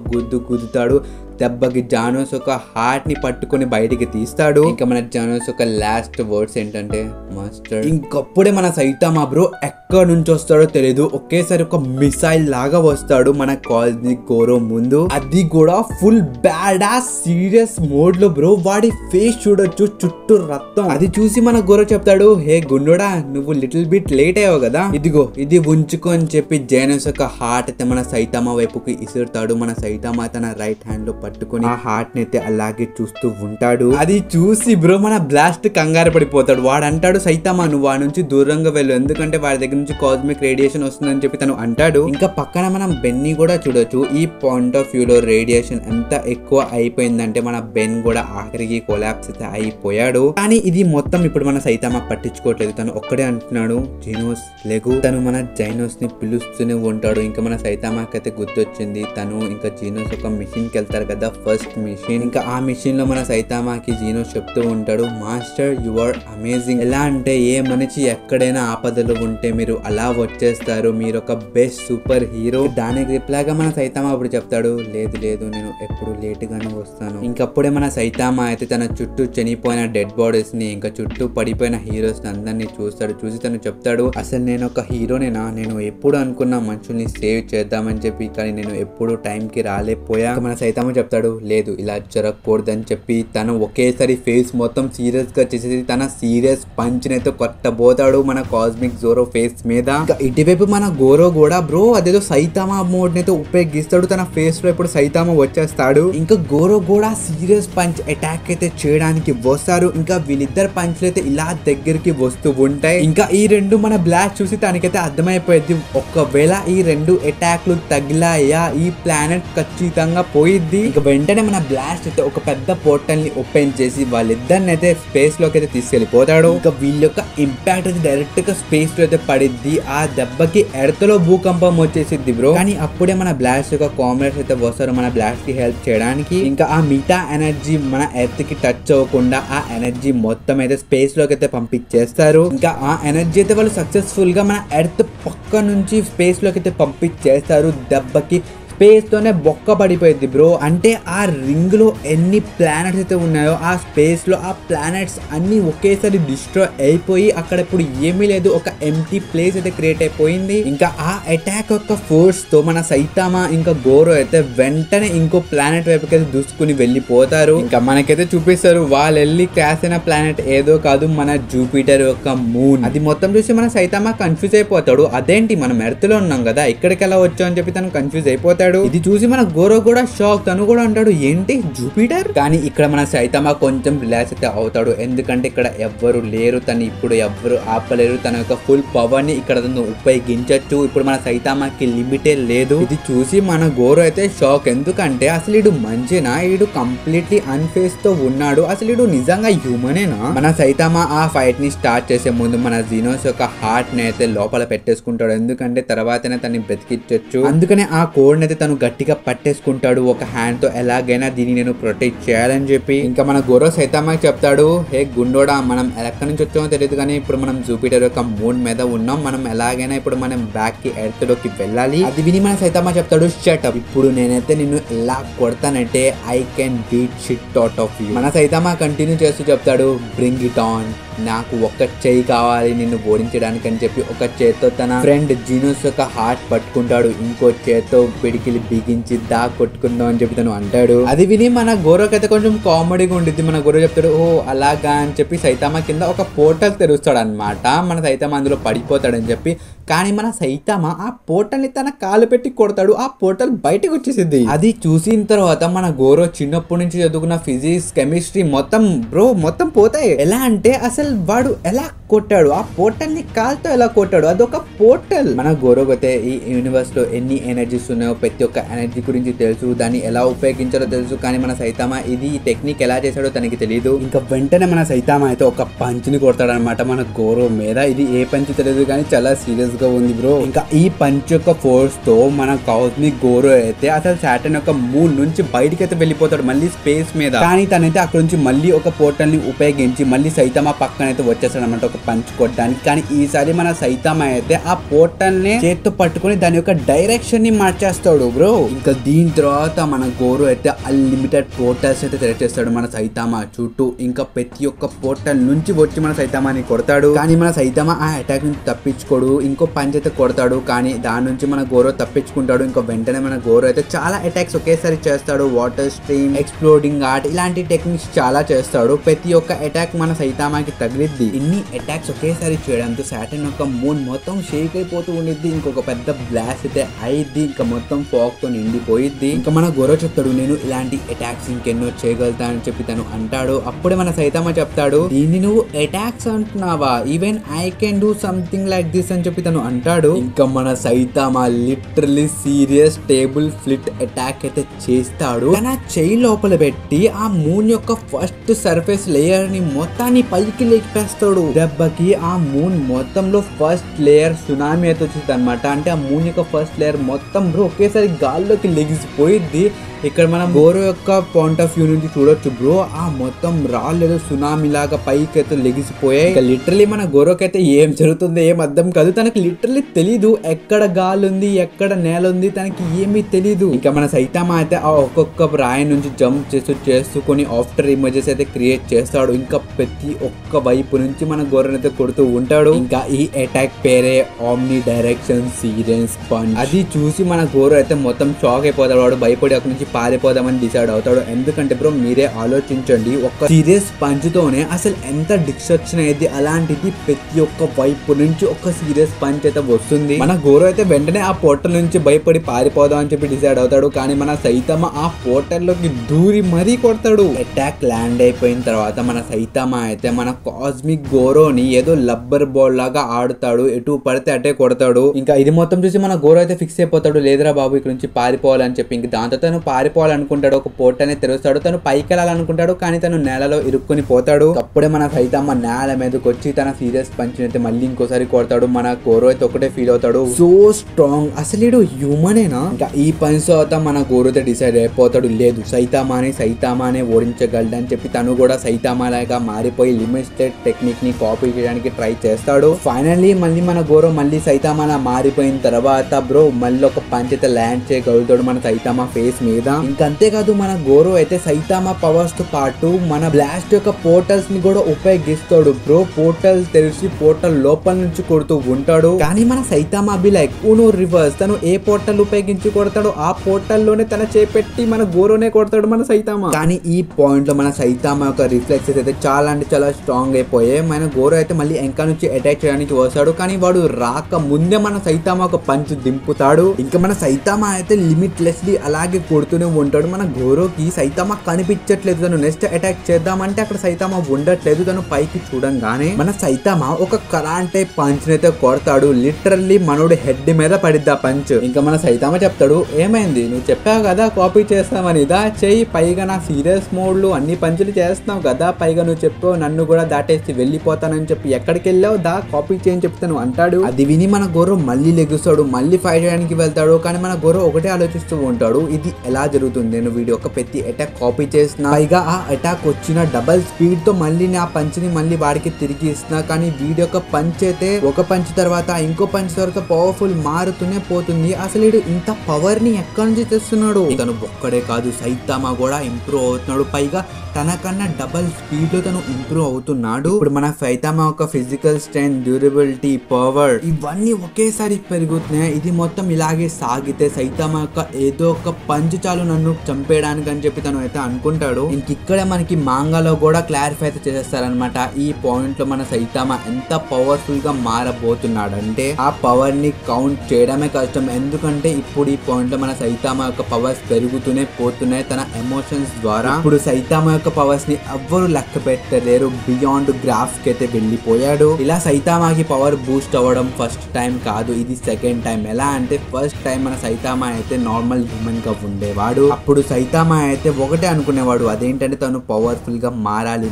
గుద్దుతాడు. దెబ్బకి జానోస్ ఒక హార్ట్ ని పట్టుకొని బయటికి తీస్తాడు. ఇంకా మన జానోస్ ఒక లాస్ట్ వర్డ్స్ ఏంటంటే మాస్టర్. ఇంకప్పుడే మన సైతామా బ్రో ఎక్కడి నుంచి వస్తాడో తెలియదు, ఒకేసారి ఒక మిసైల్ లాగా వస్తాడు మన కాస్మిక్ గోరో ముందు. అది కూడా ఫుల్ బ్యాడ్ సీరియస్ మోడ్ లో బ్రో. వాడి ఫేస్ చూడొచ్చు, చుట్టూ రక్తం. అది చూసి మన గోరో చెప్తాడు హే గుండోడా నువ్వు లిటిల్ బిట్ లేట్ అయ్యావు కదా, ఇదిగో ఇది ఉంచుకో అని చెప్పి జానోస్ ఒక హార్ట్ అయితే మన సైతామా వైపుకి ఇసురుతాడు. మన సైతామా తన రైట్ హ్యాండ్ లో పట్టుకొని ఆ హార్ట్ ని అయితే అలాగే చూస్తూ ఉంటాడు. అది చూసి బ్రో మన బ్లాస్ట్ కంగారు పడిపోతాడు. వాడు అంటాడు సైతామా నువ్వు వాడి నుంచి దూరంగా వెళ్ళు, ఎందుకంటే వాడి దగ్గర నుంచి కాస్మిక్ రేడియేషన్ వస్తుందని చెప్పి తను అంటాడు. ఇంకా పక్కన మనం బెన్ని కూడా చూడొచ్చు. ఈ పాయింట్ ఆఫ్ వ్యూ లో రేడియేషన్ ఎంత ఎక్కువ అయిపోయిందంటే మన బెన్ కూడా ఆఖరికి కొలాప్స్ అయితే అయిపోయాడు. కానీ ఇది మొత్తం ఇప్పుడు మన సైతామా పట్టించుకోవట్లేదు. తను ఒక్కడే అంటున్నాడు జీనోస్ లెగు. తను మన జైనోస్ ని పిలుస్తూనే ఉంటాడు. ఇంకా మన సైతామాకి అయితే గుర్తొచ్చింది తను ఇంకా జీనోస్ ఒక మిషన్ కి వెళ్తారు కదా, ఫస్ట్ మిషన్. ఇంకా ఆ మిషన్ లో మన సైతామాకి జీనోస్ చెప్తూ ఉంటాడు మాస్టర్ యు ఆర్ అమేజింగ్. ఎలా అంటే ఏ మనిషి ఎక్కడైనా ఆపదలు ఉంటే మీరు అలా వచ్చేస్తారు, మీరు ఒక బెస్ట్ సూపర్ హీరో. దానికి రిప్లైగా మన సైతామా అప్పుడు చెప్తాడు లేదు లేదు నేను ఎప్పుడు లేట్ గానే వస్తాను. ఇంకప్పుడే మన సైతామా అయితే తన చుట్టూ చనిపోయిన డెడ్ బాడీస్ ని ఇంకా చుట్టూ పడిపోయిన హీరోస్ అందరినీ చూస్తాడు. చూసి తను చెప్తాడు అసలు నేను ఒక హీరోనేనా, నేను ఎప్పుడు అనుకున్నా మనుషుల్ని సేవ్ చేద్దామని చెప్పి, కానీ నేను ఎప్పుడు టైంకి రాలేకపోయా. మన సైతామా చెప్తాడు లేదు ఇలా జరగకూడదని చెప్పి తను ఒకేసారి ఫేస్ మొత్తం సీరియస్ గా చేసేసి తన సీరియస్ పంచ్ నైతే కొట్టబోతాడు మన కాస్మిక్ జోరో ఫేస్ మీద. ఇంకా ఇటువైపు మన గోరో కూడా బ్రో అదేదో సైతామా మోడ్ నైతే ఉపయోగిస్తాడు. తన ఫేస్ లో ఇప్పుడు సైతామా వచ్చేస్తాడు. ఇంకా గోరో కూడా సీరియస్ పంచ్ అటాక్ అయితే చేయడానికి వస్తారు. ఇంకా వీళ్ళిద్దరు పంచ్లు అయితే ఇలా దగ్గరికి వస్తూ ఉంటాయి. ఇంకా ఈ రెండు మన బ్లాక్ చూసి తనకైతే అర్థమైపోయింది ఒకవేళ ఈ రెండు అటాక్లు తగిలాయా ఈ ప్లానెట్ ఖచ్చితంగా పోయిద్ది. ఇంకా వెంటనే మన బ్లాస్ట్ అయితే ఒక పెద్ద పోర్టల్ ని ఓపెన్ చేసి వాళ్ళిద్దరిని అయితే స్పేస్ లోకి అయితే తీసుకెళ్లిపోతాడు. ఇంకా వీళ్ళ యొక్క ఇంపాక్ట్ అయితే డైరెక్ట్ గా స్పేస్ లో అయితే పడిద్ది. ఆ దెబ్బకి ఎర్త్ లో భూకంపం వచ్చేసిద్ది బ్రో. కానీ అప్పుడే మన బ్లాస్ట్ యొక్క కామ్రేడ్స్ అయితే వస్తారు మన బ్లాస్ట్ కి హెల్ప్ చేయడానికి. ఇంకా ఆ మిగతా ఎనర్జీ మన ఎర్త్ కి టచ్ అవ్వకుండా ఆ ఎనర్జీ మొత్తం అయితే స్పేస్ లోకి అయితే పంపించేస్తారు. ఇంకా ఆ ఎనర్జీ అయితే వాళ్ళు సక్సెస్ఫుల్ గా మన ఎర్త్ పక్క నుంచి స్పేస్ లోకి అయితే పంపించేస్తారు. దెబ్బకి స్పేస్ తోనే బొక్క పడిపోయింది బ్రో. అంటే ఆ రింగ్ లో ఎన్ని ప్లానెట్స్ అయితే ఉన్నాయో ఆ స్పేస్ లో ఆ ప్లానెట్స్ అన్ని ఒకేసారి డిస్ట్రాయ్ అయిపోయి అక్కడ ఇప్పుడు ఏమీ లేదు, ఒక ఎంటీ ప్లేస్ అయితే క్రియేట్ అయిపోయింది. ఇంకా ఆ అటాక్ యొక్క ఫోర్స్ తో మన సైతామా ఇంకా గోరో అయితే వెంటనే ఇంకో ప్లానెట్ వైపుకి అయితే దూసుకుని వెళ్ళిపోతారు. ఇంకా మనకైతే చూపిస్తారు వాళ్ళు వెళ్ళి క్రాష్ అయిన ప్లానెట్ ఏదో కాదు మన జూపిటర్ యొక్క మూన్. అది మొత్తం చూసి మన సైతామా కన్ఫ్యూజ్ అయిపోతాడు. అదేంటి మనం ఎర్త్ లో ఉన్నాం కదా ఇక్కడికి ఎలా వచ్చాం అని చెప్పి తను కన్ఫ్యూజ్ అయిపోతాడు. ఇది చూసి మన గోరో కూడా షాక్. తను కూడా అంటాడు ఏంటి జూపిటర్. కానీ ఇక్కడ మన సైతామా కొంచెం రిలాక్స్ అయితే అవుతాడు. ఎందుకంటే ఇక్కడ ఎవ్వరు లేరు, తను ఇప్పుడు ఎవ్వరు ఆపలేరు. తన యొక్క ఫుల్ పవర్ ని ఇక్కడ తను ఉపయోగించచ్చు. ఇప్పుడు మన సైతామాకి లిమిటే లేదు. ఇది చూసి మన గోరో అయితే షాక్. ఎందుకంటే అసలు ఇడు మంచినా, ఇడు కంప్లీట్లీ అన్ఫేస్ తో ఉన్నాడు, అసలు ఇడు నిజంగా హ్యూమనేనా. మన సైతామా ఆ ఫైట్ ని స్టార్ట్ చేసే ముందు మన జీనోస్ యొక్క హార్ట్ ని అయితే లోపల పెట్టేసుకుంటాడు. ఎందుకంటే తర్వాతనే తనని బ్రతికించచ్చు. అందుకనే ఆ కోడ్ అయితే తను గట్టిగా పట్టేసుకుంటాడు ఒక హ్యాండ్ తో. ఎలాగైనా దీన్ని నేను ప్రొటెక్ట్ చేయాలని చెప్పి. ఇంకా మన గోరో సైతామాకి చెప్తాడు హే గుండోడా మనం ఎక్కడి నుంచి వచ్చామో తెలియదు కానీ ఇప్పుడు మనం జూపిటర్ యొక్క మూన్ మీద ఉన్నాం, మనం ఎలాగైనా ఇప్పుడు మనం బ్యాక్ కి ఎర్త్ లోకి వెళ్ళాలి. అది విని మన సైతామా చెప్తాడు షట్ అప్, ఇప్పుడు నేనైతే నిన్ను ఎలా కొడతానంటే I can beat shit out of you. మన సైతామా కంటిన్యూ చేస్తూ చెప్తాడు బ్రింగ్ ఇట్ ఆన్, నాకు ఒక్క చెయ్యి కావాలి నిన్ను ఓడించడానికి అని చెప్పి ఒక చేత్తో తన ఫ్రెండ్ జీనోస్ యొక్క హార్ట్ పట్టుకుంటాడు, ఇంకో చేత్తో పిడికిలి బిగించి దా కొట్టుకుందాం అని చెప్పి తను అంటాడు. అది విని మన గోరోకైతే కొంచెం కామెడీగా ఉండిద్ది. మన గోరో చెప్తాడు ఓ అలాగా అని చెప్పి సైతామా కింద ఒక పోర్టల్ తెరుస్తాడు అనమాట. మన సైతామా అందులో పడిపోతాడని చెప్పి. కానీ మన సైతామా ఆ పోర్టల్ ని తన కాలు పెట్టి కొడతాడు, ఆ పోర్టల్ బయటకు వచ్చేసింది. అది చూసిన తర్వాత మన గోరో చిన్నప్పటి నుంచి చదువుకున్న ఫిజిక్స్ కెమిస్ట్రీ మొత్తం పోతాయి. ఎలా అంటే అసలు వాడు ఎలా కొట్టాడు ఆ పోర్టల్ ని కాల్తో ఎలా కొట్టాడు, అదొక పోర్టల్. మన గోరోకైతే ఈ యూనివర్స్ లో ఎన్ని ఎనర్జీస్ ఉన్నాయో ప్రతి ఒక్క ఎనర్జీ గురించి తెలుసు, దాన్ని ఎలా ఉపయోగించాలో తెలుసు. కానీ మన సైతామా ఇది టెక్నిక్ ఎలా చేశాడో తనకి తెలియదు. ఇంకా వెంటనే మన సైతామా అయితే ఒక పంచ్ ని కొడతాడు అనమాట మన గోరో మీద. ఇది ఏ పంచ్ తెలియదు కానీ చాలా సీరియస్ గా ఉంది బ్రో. ఇంకా ఈ పంచ్ యొక్క ఫోర్స్ తో మన కాస్మిక్ గోరో అయితే అసలు సాటర్న్ యొక్క మూన్ నుంచి బయటికి అయితే వెళ్ళిపోతాడు మళ్ళీ స్పేస్ మీద. కానీ తనైతే అక్కడ నుంచి మళ్ళీ ఒక పోర్టల్ ని ఉపయోగించి మళ్ళీ సైతామా పక్కన అయితే వచ్చేస్తాడు అనమాట ఒక పంచ్ కొట్టడానికి. కానీ ఈసారి మన సైతామా అయితే ఆ పోర్టల్ ని చేత్తో పట్టుకొని దాని యొక్క డైరెక్షన్ ని మార్చేస్తాడు బ్రో. ఇంకా దీని తర్వాత మన గోరో అయితే అన్లిమిటెడ్ పోర్టల్స్ అయితే తెరచేస్తాడు మన సైతామా చుట్టూ. ఇంకా ప్రతి ఒక్క పోర్టల్ నుంచి వచ్చి మన సైతామాని కొడతాడు. కానీ మన సైతామా ఆ అటాక్ నుంచి తప్పించుకోడు. ఇంకో ఇంకో పంచ్ అయితే కొడతాడు, కానీ దాని నుంచి మన గోరో తప్పించుకుంటాడు. ఇంకా వెంటనే మన గోరో అయితే చాలా అటాక్స్ ఒకేసారి చేస్తాడు. వాటర్ స్ట్రీమ్, ఎక్స్ప్లోడింగ్ ఆర్ట్, ఇలాంటి టెక్నిక్స్ చాలా చేస్తాడు. ప్రతి ఒక్క అటాక్ మన సైతామాకి తగిలిద్ది. ఇన్ని అటాక్స్ ఒకేసారి చేయడంతో సాటర్న్ యొక్క మూన్ మొత్తం షేక్ అయిపోతూ ఉండిద్ది. ఇంకొక పెద్ద బ్లాస్ట్ అయితే అయింది. ఇంకా మొత్తం ఫాగ్ తో నిండిపోయిద్ది. ఇంకా మన గోరో చెప్తాడు, నేను ఇలాంటి అటాక్స్ ఇంకెన్నో చేయగలుగుతా అని చెప్పి తను అంటాడు. అప్పుడే మన సైతామా చెప్తాడు, దీన్ని నువ్వు అటాక్స్ అంటున్నావా, even I can do something like this అని చెప్పి తను అంటాడు. ఇంకా మన Saitama literally serious table flit attack అయితే చేస్తాడు. తన చెయ్యి లోపల పెట్టి ఆ మూన్ యొక్క ఫస్ట్ సర్ఫేస్ లేయర్ ని మొత్తాన్ని పైకి లేపేస్తాడు. దెబ్బకి ఆ మూన్ మొత్తంలో ఫస్ట్ లేయర్ సునామీ అయితే వచ్చింది అనమాట. అంటే ఆ మూన్ యొక్క ఫస్ట్ లేయర్ మొత్తం బ్రో ఒకేసారి గాల్లోకి లెగిసిపోయిద్ది. ఇక్కడ మనం గోరో యొక్క పాయింట్ ఆఫ్ వ్యూ నుంచి చూడొచ్చు బ్రో, ఆ మొత్తం రాళ్ళు సునామీ లాగా పైకి అయితే లెగిసిపోయాయి. ఇంకా లిటరలీ మన గోరోకి అయితే ఏం జరుగుతుందో ఏం అర్థం కాదు. తనకి లిటరలీ తెలీదు ఎక్కడ గాలి ఉంది, ఎక్కడ నేల ఉంది, తనకి ఏమీ తెలీదు. ఇంకా మన సైతామా అయితే ఆ ఒక్కొక్క రాయి నుంచి జంప్ చేసుకొని ఆఫ్టర్ ఇమేజెస్ అయితే క్రియేట్ చేస్తాడు. ఇంకా ప్రతి ఒక్క వైపు నుంచి మన గోరోని అయితే కొడుతూ ఉంటాడు. ఇంకా ఈ అటాక్ పేరే ఆమ్ని డైరెక్షన్ సీరియస్ పంచ్. అది చూసి మన గోరో అయితే మొత్తం షాక్ అయిపోతాడు. వాడు భయపడి అక్కడి నుంచి పారిపోదామని డిసైడ్ అవుతాడు. ఎందుకంటే బ్రో మీరే ఆలోచించండి, ఒక సీరియస్ పంచ్ తోనే అసలు ఎంత డిస్ట్రక్షన్ అయ్యింది. అలాంటిది ప్రతి ఒక్క వైపు నుంచి ఒక సీరియస్ పంచ్ అయితే వస్తుంది. మన గోరో అయితే వెంటనే ఆ పోర్టల్ నుంచి భయపడి పారిపోదాం అని చెప్పి డిసైడ్ అవుతాడు. కానీ మన సైతామా ఆ పోర్టల్ లోకి దూరి మరీ కొడతాడు. అటాక్ ల్యాండ్ అయిపోయిన తర్వాత మన సైతామా అయితే మన కాస్మిక్ గోరోని ఏదో లబ్బర్ బాల్ లాగా ఆడుతాడు. ఎటు పడితే అటే కొడతాడు. ఇంకా ఇది మొత్తం చూసి మన గోరో అయితే ఫిక్స్ అయిపోతాడు, లేదురా బాబు ఇక్కడ నుంచి పారిపోవాలని చెప్పి. ఇంక దాంతో తను పారిపోవాలనుకుంటాడు. ఒక పోర్ట్ అనేది తెరుస్తాడు. తను పైకి వెళ్ళాలనుకుంటాడు, కానీ తను నేలలో ఇరుక్కుని పోతాడు. అప్పుడే మన సైతామా నేల మీదకి వచ్చి తన సీరియస్ పంచ్ అయితే మళ్ళీ ఇంకోసారి కొడతాడు. మన గోరో అయితే ఒకటే ఫీల్ అవుతాడు, సో స్ట్రాంగ్, అసలు హ్యూమనేనా. ఇంకా ఈ పంచ్ తర్వాత మన గోరో అయితే డిసైడ్ అయిపోతాడు, లేదు సైతామానే ఓడించగలడు అని చెప్పి తను కూడా సైతామా లాగా మారిపోయి లిమిటెడ్ టెక్నిక్ ని కాపీ చేయడానికి ట్రై చేస్తాడు. ఫైనల్లీ మళ్ళీ మన గోరో మళ్ళీ సైతామాలా మారిపోయిన తర్వాత బ్రో మళ్ళీ ఒక పంచ్ అయితే ల్యాండ్ చేయగలుగుతాడు మన సైతామా ఫేస్ మీద. ఇంకంతేకాదు మన గోరో అయితే సైతామా పవర్స్ తో పాటు మన బ్లాస్ట్ యొక్క పోర్టల్స్ ని కూడా ఉపయోగిస్తాడు బ్రో. పోర్టల్స్ తెరిచి పోర్టల్ లోపల నుంచి కొడుతూ ఉంటాడు. కానీ మన సైతామా బి లైక్ ఊనో రివర్స్, తను ఏ పోర్టల్ ఉపయోగించి కొడతాడో ఆ పోర్టల్ లోనే తన చేపెట్టి మన గోరోనే కొడతాడు మన సైతామా. కానీ ఈ పాయింట్ లో మన సైతామా యొక్క రిఫ్లెక్సెస్ అయితే చాలా అంటే చాలా స్ట్రాంగ్ అయిపోయాయి. మన గోరో అయితే మళ్ళీ ఎంకా నుంచి అటాక్ చేయడానికి వస్తాడు. కానీ వాడు రాక ముందే మన సైతామా ఒక పంచ్ దింపుతాడు. ఇంకా మన సైతామా అయితే లిమిట్లెస్లీ అలాగే కొడుతూనే ఉంటాడు. మన గోరోకి సైతామా కనిపించట్లేదు. తను నెక్స్ట్ అటాక్ చేద్దామంటే అక్కడ సైతామా ఉండట్లేదు. తను పైకి చూడంగానే మన సైతామా ఒక కరాంటే పంచ్ అయితే కొడతాడు. లిటరల్లీ మనోడు హెడ్ మీద పడిద్ది ఆ పంచ్. ఇంకా మన సైతామా చెప్తాడు, ఏమైంది, నువ్వు చెప్పావు కదా కాపీ చేస్తామని, దా చెయ్యి, పైగా నా సీరియస్ మోడ్లు అన్ని పంచులు చేస్తున్నావు కదా, పైగా నువ్వు చెప్పావు నన్ను కూడా దాటేసి వెళ్ళిపోతానని చెప్పి, ఎక్కడికి వెళ్ళావు, దా కాపీ చేయని చెప్తాను అంటాడు. అది విని మన గోరో మళ్ళీ లెగుస్తాడు, మళ్ళీ ఫైట్ చేయడానికి వెళ్తాడు. కానీ మన గోరో ఒకటే ఆలోచిస్తూ ఉంటాడు, ఇది ఎలా జరుగుతుంది, నేను వీడి యొక్క ప్రతి అటాక్ కాపీ చేస్తున్నా, పైగా ఆ అటాక్ వచ్చిన డబల్ స్పీడ్ తో మళ్ళీ నా పంచ్ ని మళ్ళీ వాడికి తిరిగి ఇస్తున్నా. కానీ వీడి యొక్క పంచ్ అయితే ఒక పంచ్ తర్వాత ఇంకో పంచ్ తర్వాత పవర్ఫుల్ మారుతూనే పోతుంది. అసలు వీడు ఇంత పవర్ ని ఎక్కడి నుంచి తెస్తున్నాడు. తను ఒక్కడే కాదు, సైతామా కూడా ఇంప్రూవ్ అవుతున్నాడు. పైగా తనకన్నా డబల్ స్పీడ్ లో తను ఇంప్రూవ్ అవుతున్నాడు. ఇప్పుడు మన సైతామా యొక్క ఫిజికల్ స్ట్రెంత్, డ్యూరబిలిటీ, పవర్ ఇవన్నీ ఒకేసారి పెరుగుతున్నాయి. ఇది మొత్తం ఇలాగే సాగితే సైతామా యొక్క ఏదో ఒక పంచ్ చాలు నన్ను చంపేయడానికి అని చెప్పి తను అయితే అనుకుంటాడు. ఇంకిక్కడ మనకి మాంగాలో కూడా క్లారిఫై అయితే చేసేస్తారనమాట. ఈ పాయింట్ లో మన సైతామా ఎంత పవర్ఫుల్ గా మారబోతున్నాడు అంటే ఆ పవర్ ని కౌంట్ చేయడమే కష్టం. ఎందుకంటే ఇప్పుడు ఈ పాయింట్ లో మన సైతామా యొక్క పవర్స్ పెరుగుతూనే పోతున్నాయి తన ఎమోషన్స్ ద్వారా. ఇప్పుడు సైతామా యొక్క పవర్స్ ని ఎవ్వరు లెక్క పెట్టలేరు. బియాండ్ గ్రాఫ్ కి అయితే వెళ్ళిపోయాడు. ఇలా సైతామాకి పవర్ బూస్ట్ అవ్వడం ఫస్ట్ టైం కాదు, ఇది సెకండ్ టైం. ఎలా అంటే ఫస్ట్ టైం మన సైతామా అయితే నార్మల్ హ్యూమన్ గా ఉండేవాడు. అప్పుడు సైతామా అయితే ఒకటే అనుకునేవాడు, అదేంటంటే తను పవర్ఫుల్ గా మారాలి.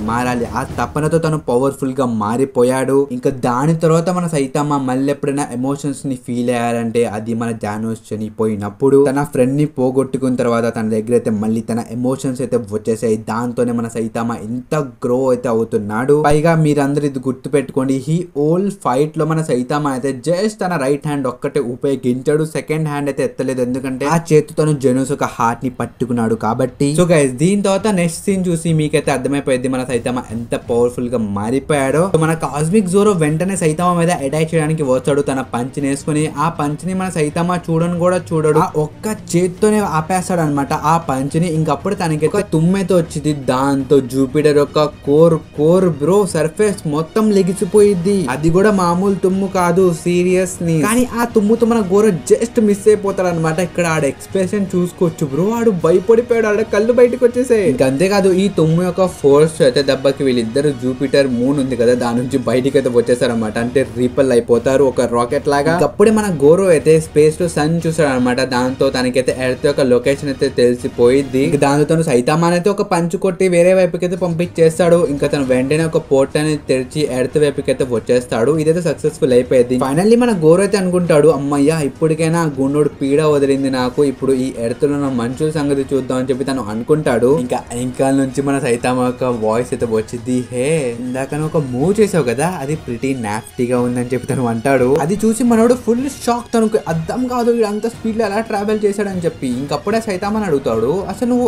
ఆ తపనతో తను పవర్ఫుల్ గా మారిపోయాడు. ఇంకా దాని తర్వాత మన సైతామా మళ్ళీ ఎప్పుడైనా ఎమోషన్స్ ని ఫీల్ అయ్యారంటే అది మన జానోస్ చనిపోయినప్పుడు. తన ఫ్రెండ్ ని పోగొట్టుకున్న తర్వాత తన దగ్గర అయితే మళ్ళీ తన ఎమోషన్స్ అయితే వచ్చేసాయి. దాంతోనే మన సైతామా ఇంత గ్రో అయితే అవుతున్నాడు. పైగా మీరందరూ ఇది గుర్తు పెట్టుకోండి, ఈ ఓల్ ఫైట్ లో మన సైతామా అయితే జస్ట్ తన రైట్ హ్యాండ్ ఒక్కటే ఉపయోగించాడు, సెకండ్ హ్యాండ్ అయితే ఎత్తలేదు. ఎందుకంటే ఆ చేతు తను జెనోస్ ఒక హార్ట్ ని పట్టుకున్నాడు కాబట్టి. సో గైస్ దీని తర్వాత నెక్స్ట్ సీన్ చూసి మీకైతే అర్థమైపోయింది మన సైతామా ఎంత పవర్ఫుల్ గా మారిపోయాడో. మన కాస్మిక్ జోరో వెంటనే సైతామా మీద అటాక్ చేయడానికి వచ్చాడు తన పంచ్ నేసుకుని. ఆ పంచ్ ని మన సైతామా చూడని కూడా చూడడు, ఆ ఒక్క చేత్తోనే ఆపేస్తాడు అనమాట ఆ పంచ్ ని. ఇంకప్పుడు తనకి ఒక తుమ్మెతో వచ్చింది, దాంతో జూపిటర్ యొక్క కోర్ బ్రో సర్ఫేస్ మొత్తం లెగిసిపోయింది. అది కూడా మామూలు తుమ్ము కాదు, సీరియస్ ని. కానీ ఆ తుమ్ముతో మన గోరో జస్ట్ మిస్ అయిపోతాడు అనమాట. ఇక్కడ ఆడ ఎక్స్ప్రెషన్ చూసుకోవచ్చు బ్రో, ఆడు భయపడిపోయాడు, ఆడ కళ్ళు బయటకు వచ్చేసాయి. ఇంకా అంతేకాదు ఈ తుమ్ము యొక్క ఫోర్స్ అయితే దెబ్బకి వీళ్ళిద్దరు జూపిటర్ మూన్ ఉంది కదా దాని నుంచి బయటికి అయితే వచ్చేసారనమాట. అంటే రీపల్ అయిపోతారు ఒక రాకెట్ లాగా. అప్పుడే మన గోరో అయితే స్పేస్ లో సన్ చూసాడు అనమాట. దాంతో తనకైతే ఎర్త్ యొక్క లొకేషన్ అయితే తెలిసిపోయింది. దాంతో తను సైతామాన్ అయితే ఒక పంచు కొట్టి వేరే వైపుకి అయితే పంపించేస్తాడు. ఇంకా తను వెంటనే ఒక పోర్ట్ అనేది తెరిచి ఎర్త్ వైపుకి అయితే వచ్చేస్తాడు. ఇదైతే సక్సెస్ఫుల్ అయిపోయింది. ఫైనల్లీ మన గోరో అయితే అనుకుంటాడు, అమ్మయ్య ఇప్పటికైనా గుండోడు పీడ వదిలింది నాకు, ఇప్పుడు ఈ ఎర్త్ లో మంచుల సంగతి చూద్దాం అని చెప్పి తను అనుకుంటాడు. ఇంకా వెనకాల నుంచి మన సైతామా యొక్క వాయిస్ అయితే వచ్చింది, హే ఇందాక ఒక మూవ్ చేసావు కదా అది ప్రిటీ నాఫ్టీగా ఉందని చెప్పి తను అంటాడు. అది చూసి మనోడు ఫుల్ షాక్, తనకు అర్థం కాదు అంత స్పీడ్ లో ఎలా ట్రావెల్ చేశాడని చెప్పి. ఇంకప్పుడే సైతామాని అడుగుతాడు, అసలు నువ్వు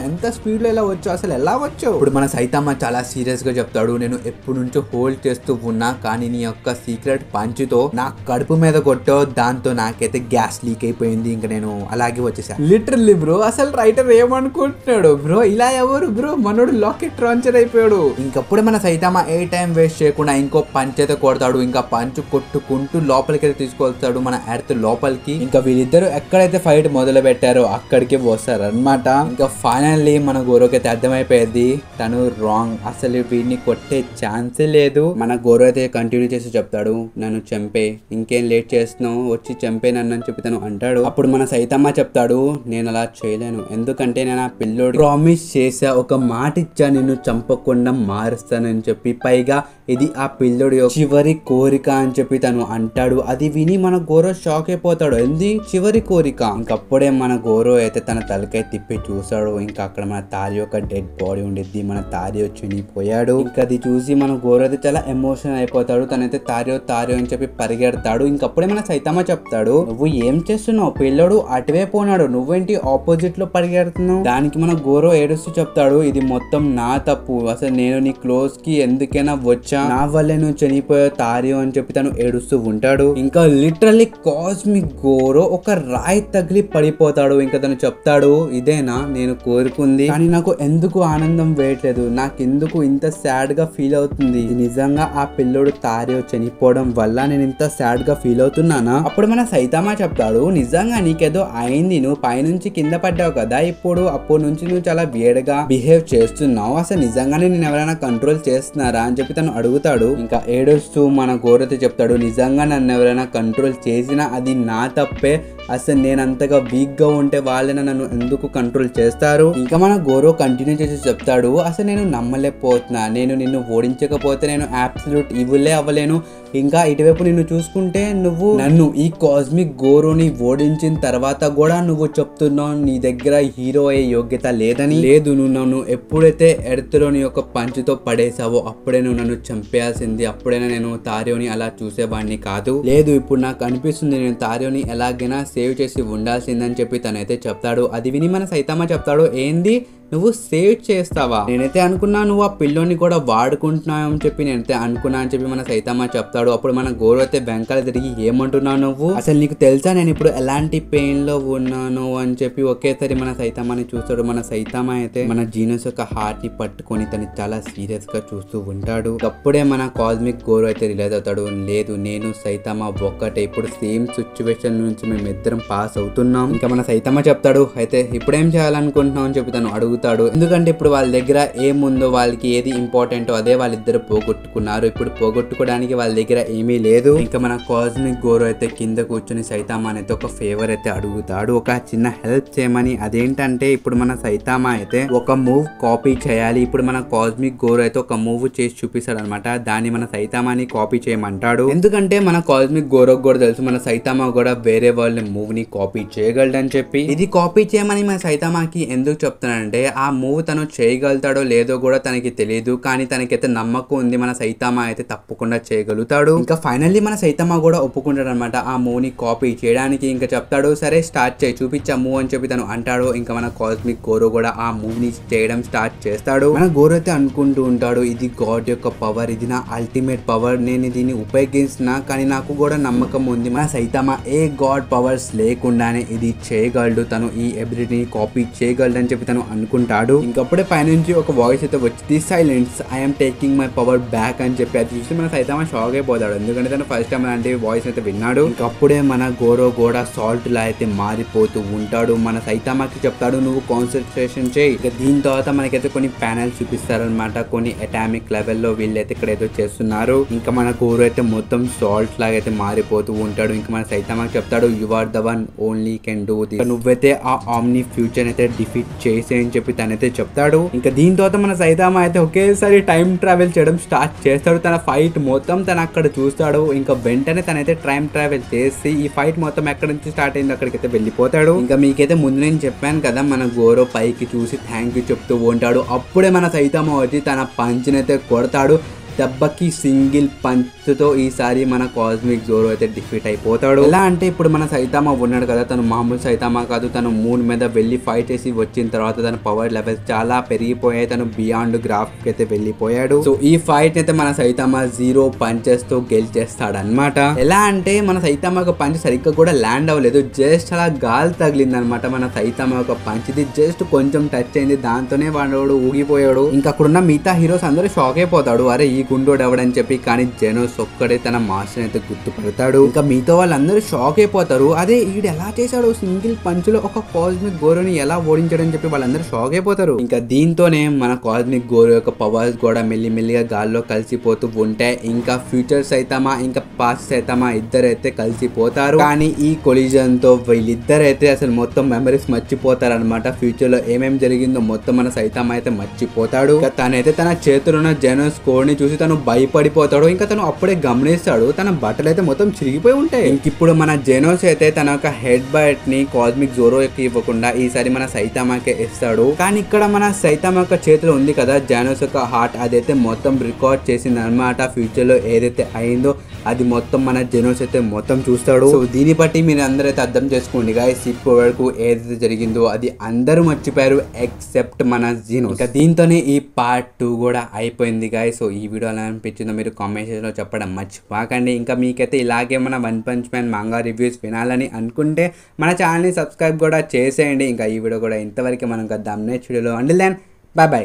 ఎంత స్పీడ్ లో ఎలా వచ్చావు, అసలు ఎలా వచ్చావు? ఇప్పుడు మన సైతామా చాలా సీరియస్ గా చెప్తాడు, నేను ఎప్పటి నుంచో హోల్డ్ చేస్తూ ఉన్నా, కానీ నీ యొక్క సీక్రెట్ పంచుతో నా కడుపు మీద కొట్టావు, దాంతో నాకైతే గ్యాస్ లీక్ అయిపోయింది, ఇంకా నేను అలాగే వచ్చేసాను. లిటరల్లీ బ్రో అసలు రైటర్ ఏమనుకుంటున్నాడు బ్రో, ఇలా ఎవరు బ్రో, మనోడు లాకెట్ లాంచర్ అయిపోయాడు. ఇంకప్పుడు మన సైతామా ఏ టైం వేస్ట్ చేయకుండా ఇంకో పంచ్ అయితే కొడతాడు. ఇంకా పంచ్ కొట్టుకుంటూ లోపలికి అయితే తీసుకొస్తాడు మన ఎర్త్ లోపలికి. ఇంకా వీళ్ళిద్దరు ఎక్కడైతే ఫైట్ మొదలు పెట్టారో అక్కడికి వస్తారు అనమాట. ఇంకా ఫైనల్లీ మన గోరోకి అయితే అర్థమైపోయింది తను రాంగ్, అసలు వీడిని కొట్టే ఛాన్సే లేదు. మన గోరో అయితే కంటిన్యూ చేసి చెప్తాడు, నన్ను చంపే, ఇంకేం లేట్ చేస్తున్నావు, వచ్చి చంపే నన్ను అని చెప్పి తను అంటాడు. అప్పుడు మన సైతమ్మ చెప్తాడు, నేను అలా చేయలేను, ఎందుకంటే నేను ఆ పిల్లోడు ప్రామిస్ చేసా, ఒక మాట ఇచ్చా నిన్ను చంపకుండా మారుస్తానని చెప్పి, పైగా ఇది ఆ పిల్లోడు చివరి కోరిక అని చెప్పి తను అంటాడు. అది విని మన గోరో షాక్ అయిపోతాడు, ఏంది చివరి కోరిక? ఇంకప్పుడే మన గోరో అయితే తన తలకై తిప్పి చూసాడు. ఇంకా అక్కడ మన తారి యొక్క డెడ్ బాడీ ఉండిద్ది, మన తారి చనిపోయాడు. ఇంకా అది చూసి మన గోరో అయితే చాలా ఎమోషన్ అయిపోతాడు. తనైతే తారియో అని చెప్పి పరిగెడతాడు. ఇంకప్పుడే మన సైతమ్మ చెప్తాడు, నువ్వు ఏం చేస్తున్నావు, పిల్లోడు అటువైపు ఉన్నాడు, నువ్వేంటి ఆపోజిట్ లో పరిగెడుతున్నావు? దానికి మన గోరో ఏడుస్తూ చెప్తాడు, ఇది మొత్తం నా తప్పు, అసలు నేను నీ క్లోజ్ కి ఎందుకైనా వచ్చా, నా వల్లే నువ్వు చనిపోయావు తారియో అని చెప్పి తను ఏడుస్తూ ఉంటాడు. ఇంకా లిటరల్లీ కాస్మిక్ గోరో ఒక రాయి తగిలి పడిపోతాడు. ఇంకా తను చెప్తాడు, ఇదేనా నేను కోరుకుంది, కానీ నాకు ఎందుకు ఆనందం వేయట్లేదు, నాకెందుకు ఇంత సాడ్ గా ఫీల్ అవుతుంది, నిజంగా ఆ పిల్లోడు తారియో చనిపోవడం వల్ల నేను ఇంత సాడ్ గా ఫీల్ అవుతున్నానా? అప్పుడు మన సైతమ్మ చెప్తాడు, నిజంగా నీకేదో అయింది, నువ్వు పైనుంచి కింద పడ్డావు కదా, ఇప్పుడు అప్పటి నుంచి నువ్వు చాలా వేడిగా బిహేవ్ చేస్తున్నావు, అసలు నిజంగానే నేను ఎవరైనా కంట్రోల్ చేస్తున్నారా అని చెప్పి తను అడుగుతాడు. ఇంకా ఏడుస్తూ మన గోరతో చెప్తాడు, నిజంగా నన్ను ఎవరైనా కంట్రోల్ చేసినా అది నా తప్పే, అసలు నేను అంతగా వీక్ గా ఉంటే వాళ్ళైనా నన్ను ఎందుకు కంట్రోల్ చేస్తారు? ఇంకా మన గోరో కంటిన్యూ చేసి చెప్తాడు, అసలు నేను నమ్మలేకపోతున్నా, నేను నిన్ను ఓడించకపోతే నేను అబ్సల్యూట్ ఇవ్వలే అవ్వలేను, ఇంకా ఇటువైపు నిన్ను చూసుకుంటే నువ్వు నన్ను ఈ కాస్మిక్ గోరోని ఓడించిన తర్వాత కూడా నువ్వు చెప్తున్నావు నీ దగ్గర హీరో అయ్యే యోగ్యత లేదని. లేదు, నువ్వు నన్ను ఎప్పుడైతే ఎర్త్లోని యొక్క పంచుతో పడేసావో అప్పుడే నువ్వు నన్ను చంపేయాల్సింది, అప్పుడైనా నేను తారియోని అలా చూసేవాడిని కాదు. లేదు, ఇప్పుడు నాకు అనిపిస్తుంది నేను తారియోని ఎలాగైనా సేవ్ చేసి ఉండాల్సిందని చెప్పి తనైతే చెప్తాడు. అది విని మన సైతమ్మ చెప్తాడు, ఏంది నువ్వు సేవ్ చేస్తావా? నేనైతే అనుకున్నా నువ్వు ఆ పిల్లోని కూడా వాడుకుంటున్నావు అని చెప్పి నేనైతే అనుకున్నా అని చెప్పి మన సైతమ్మ చెప్తాడు. అప్పుడు మన గోరో అయితే వెంకాల తిరిగి ఏమంటున్నావు నువ్వు, అసలు నీకు తెలుసా నేను ఇప్పుడు ఎలాంటి పెయిన్ లో ఉన్నాను అని చెప్పి ఒకేసారి మన సైతమ్మని చూస్తాడు. మన సైతమ్మ అయితే మన జీనస్ యొక్క హార్ట్ ని పట్టుకొని తను చాలా సీరియస్ గా చూస్తూ ఉంటాడు. అప్పుడే మన కాస్మిక్ గోరో అయితే రిలైజ్ అవుతాడు, లేదు నేను సైతమ్మ ఒక్కటే, ఇప్పుడు సేమ్ సిచ్యువేషన్ నుంచి మేమిద్దరం పాస్ అవుతున్నాం. ఇంకా మన సైతమ్మ చెప్తాడు, అయితే ఇప్పుడేం చేయాలనుకుంటున్నావు అని చెప్పి తను అడుగుతాడు. ఎందుకంటే ఇప్పుడు వాళ్ళ దగ్గర ఏముందో, వాళ్ళకి ఏది ఇంపార్టెంటో అదే వాళ్ళిద్దరు పోగొట్టుకున్నారు, ఇప్పుడు పోగొట్టుకోవడానికి వాళ్ళ దగ్గర ఏమీ లేదు. ఇంకా మన కాస్మిక్ గోరో అయితే కింద కూర్చొని సైతమ్మ అయితే ఒక ఫేవర్ అయితే అడుగుతాడు, ఒక చిన్న హెల్ప్ చేయమని. అదేంటంటే ఇప్పుడు మన సైతమ్మ అయితే ఒక మూవ్ కాపీ చేయాలి. ఇప్పుడు మన కాస్మిక్ గోరో అయితే ఒక మూవ్ చేసి చూపిస్తాడు అనమాట, దాన్ని మన సైతమ్మని కాపీ చేయమంటాడు. ఎందుకంటే మన కాస్మిక్ గోరోకి కూడా తెలుసు మన సైతమ్మ కూడా వేరే వాళ్ళ మూవ్ ని కాపీ చేయగలడని చెప్పి. ఇది కాపీ చేయమని మన సైతమ్మకి ఎందుకు చెప్తానంటే ఆ మూవ్ తను చేయగలుగుతాడో లేదో కూడా తనకి తెలియదు, కానీ తనకైతే నమ్మకం ఉంది మన సైతామా అయితే తప్పకుండా చేయగలుగుతాడు. ఇంకా ఫైనల్లీ మన సైతామా కూడా ఒప్పుకుంటాడు అనమాట ఆ మూవ్ ని కాపీ చేయడానికి. ఇంకా చెప్తాడు సరే స్టార్ట్ చేయి, చూపించా మూవ్ అని చెప్పి తను అంటాడు. ఇంకా మన కాస్మిక్ గోరో కూడా ఆ మూవ్ ని చేయడం స్టార్ట్ చేస్తాడు. మన గోరో అయితే అనుకుంటూ ఉంటాడు ఇది గాడ్ యొక్క పవర్, ఇది నా అల్టిమేట్ పవర్, నేను దీన్ని ఉపయోగిస్తున్నా కానీ నాకు కూడా నమ్మకం ఉంది మన సైతామా ఏ గాడ్ పవర్స్ లేకుండానే ఇది చేయగలడు, తను ఈ ఎబిలిటీని కాపీ చేయగలడు అని చెప్పి తను అనుకుంటాడు. ఇంకప్పుడే పైనుంచి ఒక వాయిస్ అయితే వచ్చింది, silence I'm taking my power back అని చెప్పి. అది చూసి మన సైతామా షాక్ అయిపోతాడు, ఎందుకంటే తను ఫస్ట్ టైం అలాంటి వాయిస్ అయితే విన్నాడు. ఇంకప్పుడే మన గోరో కూడా సాల్ట్ లా అయితే మారిపోతూ ఉంటాడు. మన సైతామాకి చెప్తాడు నువ్వు కాన్సన్ట్రేషన్ చేయి. ఇక దీని తర్వాత మనకైతే కొన్ని ప్యానెల్స్ చూపిస్తారనమాట, కొన్ని అటామిక్ లెవెల్లో వీళ్ళైతే ఇక్కడ ఏదో చేస్తున్నారు. ఇంకా మన గోరో అయితే మొత్తం సాల్ట్ లాగా అయితే మారిపోతూ ఉంటాడు. ఇంకా మన సైతామాకి చెప్తాడు you are the one only can do this, నువ్వైతే ఆ ఆమ్ని ఫ్యూచర్ అయితే డిఫీట్ చేసే అని చెప్పి తనైతే చెప్తాడు. ఇంకా దీని తర్వాత మన సైతామా అయితే ఒకేసారి టైం ట్రావెల్ చేయడం స్టార్ట్ చేస్తాడు. తన ఫైట్ మొత్తం తను అక్కడ చూస్తాడు. ఇంకా వెంటనే తనైతే టైం ట్రావెల్ చేసి ఈ ఫైట్ మొత్తం ఎక్కడి నుంచి స్టార్ట్ అయింది అక్కడికైతే వెళ్ళిపోతాడు. ఇంకా మీకైతే ముందు నేను చెప్పాను కదా మన గోరో పైకి చూసి థ్యాంక్ యూ చెప్తూ ఉంటాడు. అప్పుడే మన సైతామా వచ్చి తన పంచినైతే కొడతాడు. దెబ్బకి సింగిల్ పంచ్తో ఈసారి మన కాస్మిక్ జోరో అయితే డిఫీట్ అయిపోతాడు. ఎలా అంటే ఇప్పుడు మన సైతామా ఉన్నాడు కదా, తను మామూలు సైతామా కాదు, తను మూన్ మీద వెళ్ళి ఫైట్ చేసి వచ్చిన తర్వాత తన పవర్ లెవెల్స్ చాలా పెరిగిపోయాయి, తను బియాండ్ గ్రాఫ్ కి అయితే వెళ్ళిపోయాడు. సో ఈ ఫైట్ అయితే మన సైతామా 0 పంచెస్ తో గెలిచేస్తాడు అనమాట. ఎలా అంటే మన సైతామా ఒక పంచ్ సరిగ్గా కూడా ల్యాండ్ అవ్వలేదు, జస్ట్ అలా గాలి తగిలింది అనమాట. మన సైతామా ఒక పంచ్ ఇది జస్ట్ కొంచెం టచ్ అయింది, దాంతోనే వాడు ఊగిపోయాడు. ఇంకా అక్కడున్న మిగతా హీరోస్ అందరూ షాక్ అయిపోతాడు, అరే ఈ గుండోడు ఎవడని చెప్పి. కానీ జెనోస్ ఒక్కడే తన మాస్టర్ అయితే గుర్తుపడతాడు. ఇంకా మిగతా వాళ్ళందరూ షాక్ అయిపోతారు, అదే ఈడు ఎలా చేశాడు సింగిల్ పంచ్ లో ఒక కాస్మిక్ గోరోని ఎలా ఓడించాడని చెప్పి వాళ్ళందరూ షాక్ అయిపోతారు. ఇంకా దీంతోనే మన కాస్మిక్ గోరో యొక్క పవర్స్ కూడా మెల్లిమెల్లిగా గాల్లో కలిసిపోతూ ఉంటాయి. ఇంకా ఫ్యూచర్ సైతామా ఇంకా పాస్ట్ సైతామా ఇద్దరైతే కలిసిపోతారు. కానీ ఈ కొలిజన్ తో వీళ్ళిద్దరైతే అసలు మొత్తం మెమరీస్ మర్చిపోతారు అనమాట. ఫ్యూచర్ లో ఏమేమి జరిగిందో మొత్తం మన సైతామా అయితే మర్చిపోతాడు. తనైతే తన చేతిలో ఉన్న జెనోస్ కోడ్ ని చూసి తను భయపడిపోతాడు. ఇంకా తను అప్పుడే గమనిస్తాడు తన బట్టలు అయితే మొత్తం చిరిగిపోయి ఉంటాయి. ఇంకిప్పుడు మన జెనోస్ అయితే తన యొక్క హెడ్ బైట్ ని కాస్మిక్ జోరో కి ఇవ్వకుండా ఈసారి మన సైతామాకే ఇస్తాడు. కానీ ఇక్కడ మన సైతామా యొక్క చేతిలో ఉంది కదా జెనోస్ యొక్క హార్ట్, అదైతే మొత్తం రికార్డ్ చేసింది అనమాట. ఫ్యూచర్ లో ఏదైతే అయిందో అది మొత్తం మన జెనోస్ అయితే మొత్తం చూస్తాడు. సో దీన్ని బట్టి మీరు అందరైతే అర్థం చేసుకోండి గాయ్స్, ఇప్పటి వరకు ఏదైతే జరిగిందో అది అందరూ మర్చిపోయారు ఎక్సెప్ట్ మన జెనోస్. ఇంకా దీంతోనే ఈ పార్ట్ 2 కూడా అయిపోయింది గాయ్స్. సో ఈ వీడియో ఎలా అనిపించిందో మీరు కామెంట్ సెక్షన్లో చెప్పడం మర్చిపోకండి. ఇంకా మీకైతే ఇలాగే మన one punch man Manga reviews వినాలని అనుకుంటే మన ఛానల్ని సబ్స్క్రైబ్ కూడా చేసేయండి. ఇంకా ఈ వీడియో కూడా ఇంతవరకు మనం కద్దాం నెక్స్ట్ వీడియోలో. Until then bye by.